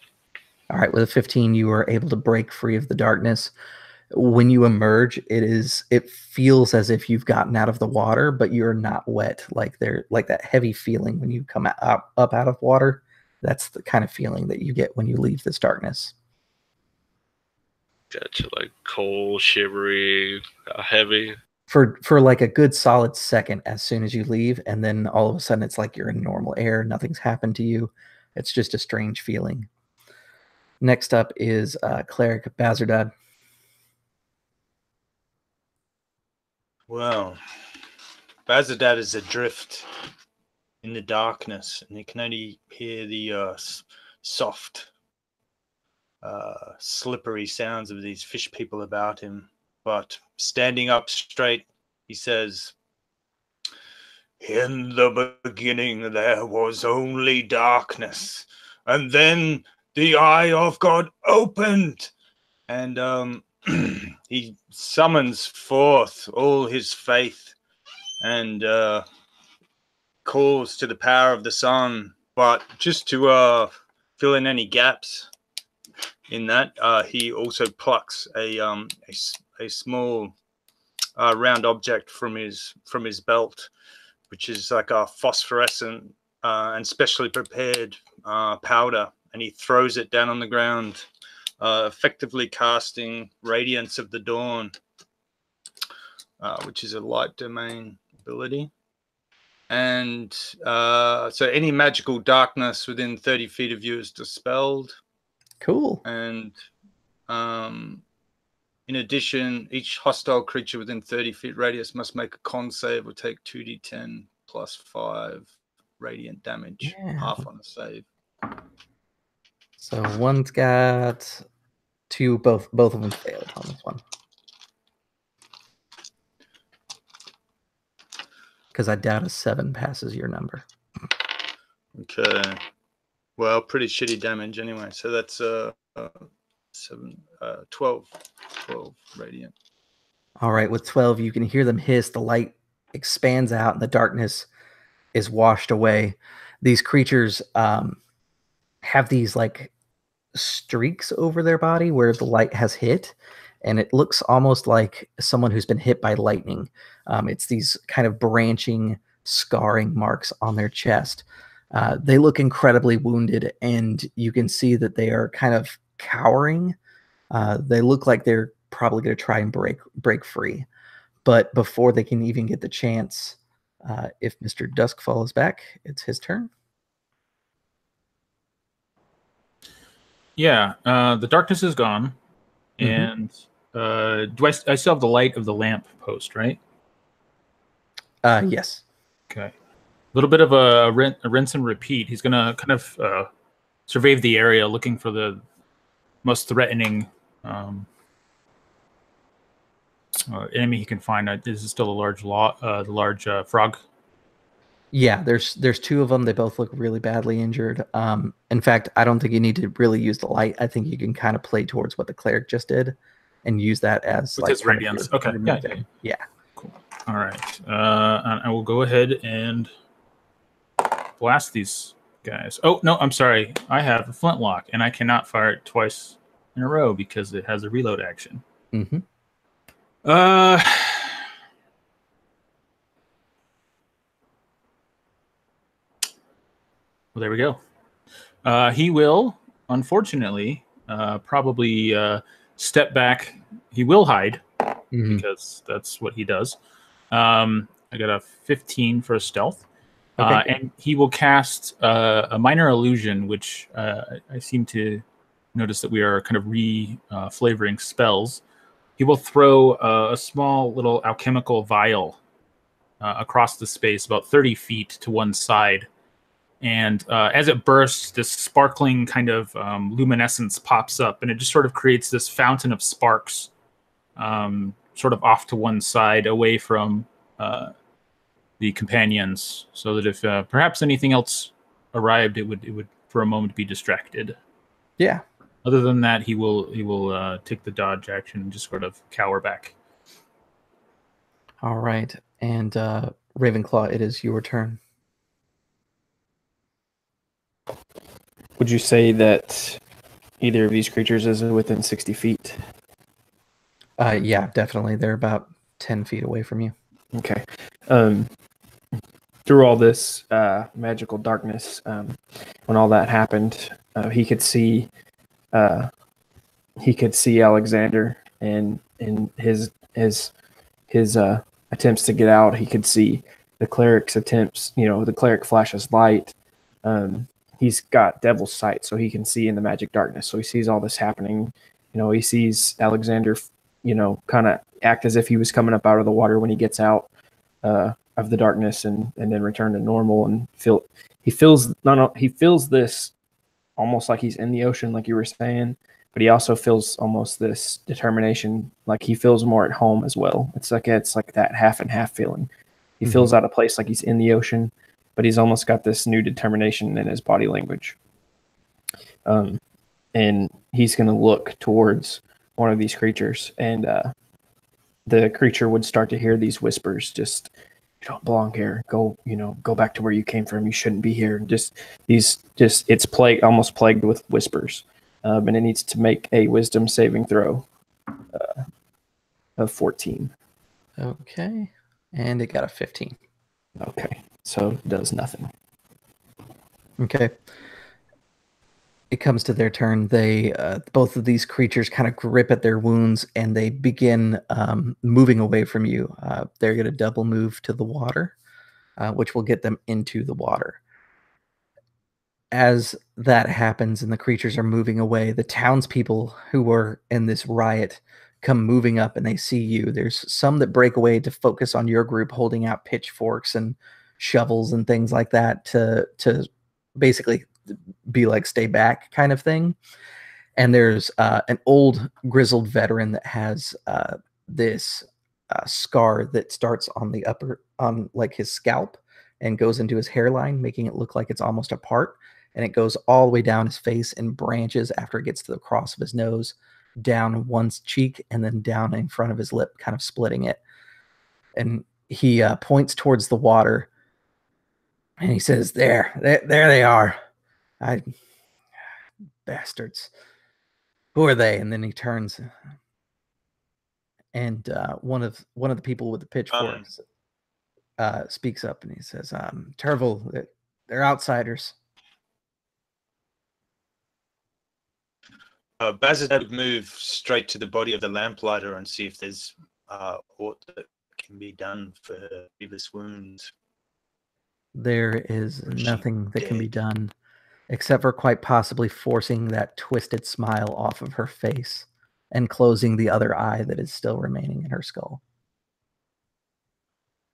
All right, with a 15, you are able to break free of the darkness. When you emerge, it feels as if you've gotten out of the water, but you're not wet. Like that heavy feeling when you come up out of water. That's the kind of feeling that you get when you leave this darkness. Gotcha, like cold, shivery, heavy. For like a good solid second as soon as you leave, and then all of a sudden it's like you're in normal air. Nothing's happened to you. It's just a strange feeling. Next up is Cleric Bazardad. Well, Bazardad is adrift in the darkness, and he can only hear the soft, slippery sounds of these fish people about him. But standing up straight, he says, "In the beginning there was only darkness, and then the eye of God opened." And he summons forth all his faith and calls to the power of the sun. But just to fill in any gaps in that, he also plucks a small round object from his belt, which is like a phosphorescent and specially prepared powder, and he throws it down on the ground, effectively casting Radiance of the Dawn, which is a light domain ability. And so any magical darkness within 30 feet of you is dispelled. Cool. And in addition, each hostile creature within 30 feet radius must make a con save or take 2d10 plus 5 radiant damage, half on a save. So one's got 2, both of them failed on this one. Because I doubt a 7 passes your number. Okay. Well, pretty shitty damage anyway. So that's 12 radiant. All right, with 12, you can hear them hiss. The light expands out, and the darkness is washed away. These creatures have these like streaks over their body where the light has hit, and it looks almost like someone who's been hit by lightning. It's these kind of branching, scarring marks on their chest. They look incredibly wounded, and you can see that they are kind of cowering. They look like they're probably going to try and break free. But before they can even get the chance, if Mr. Duskfall is back, it's his turn. Yeah, the darkness is gone, and do I still have the light of the lamp post, right? Yes. Okay. A little bit of a rinse and repeat. He's going to kind of survey the area, looking for the most threatening enemy he can find. Is it still a large frog? Yeah, there's 2 of them. They both look really badly injured. In fact, I don't think you need to really use the light. I think you can kind of play towards what the cleric just did and use that as with his radiance. Okay. Yeah. Cool. All right. I will go ahead and blast these guys. Oh, no, I'm sorry. I have a flintlock, and I cannot fire it twice in a row because it has a reload action. Mm-hmm. Well, there we go. He will, unfortunately, probably step back. He will hide because that's what he does. I got a 15 for a stealth. Okay. And he will cast a minor illusion, which I seem to notice that we are kind of flavoring spells. He will throw a small little alchemical vial across the space, about 30 feet to one side. And as it bursts, this sparkling kind of luminescence pops up, and it just sort of creates this fountain of sparks sort of off to one side, away from the companions, so that if perhaps anything else arrived, it would for a moment be distracted. Yeah. Other than that, he will take the dodge action and just sort of cower back. All right, and Ravenclaw, it is your turn. Would you say that either of these creatures is within 60 feet? Yeah, definitely. They're about 10 feet away from you. Okay. Through all this magical darkness, when all that happened, he could see Alexander and his attempts to get out. He could see the cleric's attempts. The cleric flashes light. He's got devil's sight, so he can see in the magic darkness. So he sees all this happening. He sees Alexander, kind of act as if he was coming up out of the water when he gets out. of the darkness and then return to normal and he feels this almost like he's in the ocean, like you were saying, but he also feels almost this determination, like he feels more at home as well. It's like that half and half feeling. He feels out of place, like he's in the ocean, but he's almost got this new determination in his body language. And he's going to look towards one of these creatures, and the creature would start to hear these whispers, just, you don't belong here. Go back to where you came from. You shouldn't be here. It's almost plagued with whispers. And it needs to make a wisdom saving throw of 14. Okay. And it got a 15. Okay. So it does nothing. Okay. It comes to their turn. They both of these creatures kind of grip at their wounds and they begin moving away from you. They're going to double move to the water, which will get them into the water. As that happens and the creatures are moving away, the townspeople who were in this riot come moving up and they see you. There's some that break away to focus on your group, holding out pitchforks and shovels and things like that to basically be like stay back kind of thing. And there's an old grizzled veteran that has this scar that starts on like his scalp and goes into his hairline, making it look like it's almost a part. And it goes all the way down his face and branches after it gets to the cross of his nose, down one cheek, and then down in front of his lip, kind of splitting it. And he points towards the water and he says, there they are. Bastards. Who are they? And then he turns and one of the people with the pitchforks speaks up and he says, Terval, they're outsiders. Bazadad would move straight to the body of the lamplighter and see if there's aught that can be done for Eva's wounds. There is nothing that can be done except for quite possibly forcing that twisted smile off of her face and closing the other eye that is still remaining in her skull.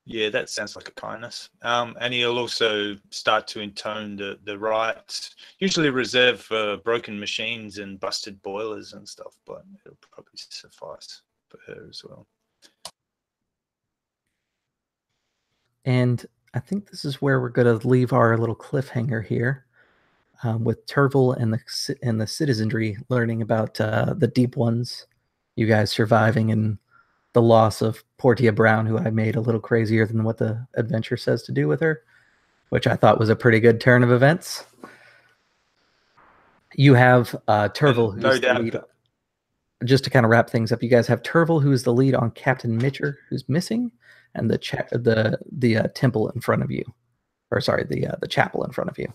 Yeah, that sounds like a kindness. And he'll also start to intone the rites, usually reserved for broken machines and busted boilers and stuff, but it'll probably suffice for her as well. And I think this is where we're going to leave our little cliffhanger here, with Terval and the citizenry learning about the Deep Ones, you guys surviving, and the loss of Portia Brown, who I made a little crazier than what the adventure says to do with her, which I thought was a pretty good turn of events. You have Terval, who's no doubt. the lead. Just to kind of wrap things up, you guys have Terval, who is the lead on Captain Mitcher, who's missing, and the temple in front of you, or sorry, the chapel in front of you.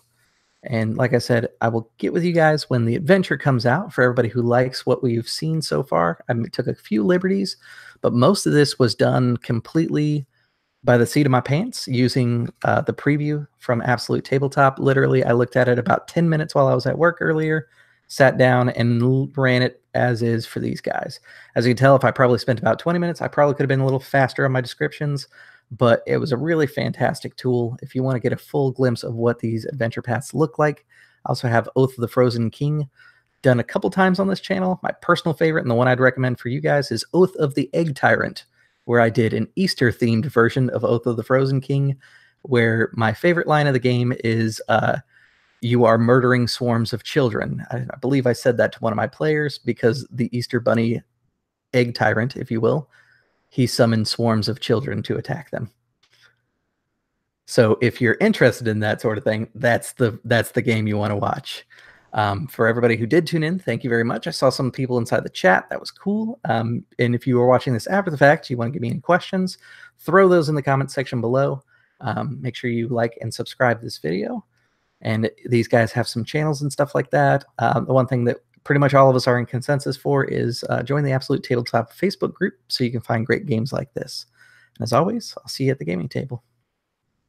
And like I said, I will get with you guys when the adventure comes out. For everybody who likes what we've seen so far, I took a few liberties, but most of this was done completely by the seat of my pants using the preview from Absolute Tabletop. Literally, I looked at it about 10 minutes while I was at work earlier, sat down and ran it as is for these guys. As you can tell, if I probably spent about 20 minutes, I probably could have been a little faster on my descriptions, but it was a really fantastic tool. If you want to get a full glimpse of what these adventure paths look like, I also have Oath of the Frozen King done a couple times on this channel. My personal favorite and the one I'd recommend for you guys is Oath of the Egg Tyrant, where I did an Easter-themed version of Oath of the Frozen King, where my favorite line of the game is, you are murdering swarms of children. I believe I said that to one of my players because the Easter Bunny Egg Tyrant, if you will, he summoned swarms of children to attack them. So if you're interested in that sort of thing, that's the game you want to watch. For everybody who did tune in, thank you very much. I saw some people inside the chat. That was cool. And if you were watching this after the fact, you want to give me any questions, throw those in the comment section below. Make sure you like and subscribe to this video. And these guys have some channels and stuff like that. The one thing that pretty much all of us are in consensus for is join the Absolute Tabletop Facebook group so you can find great games like this. And as always, I'll see you at the gaming table.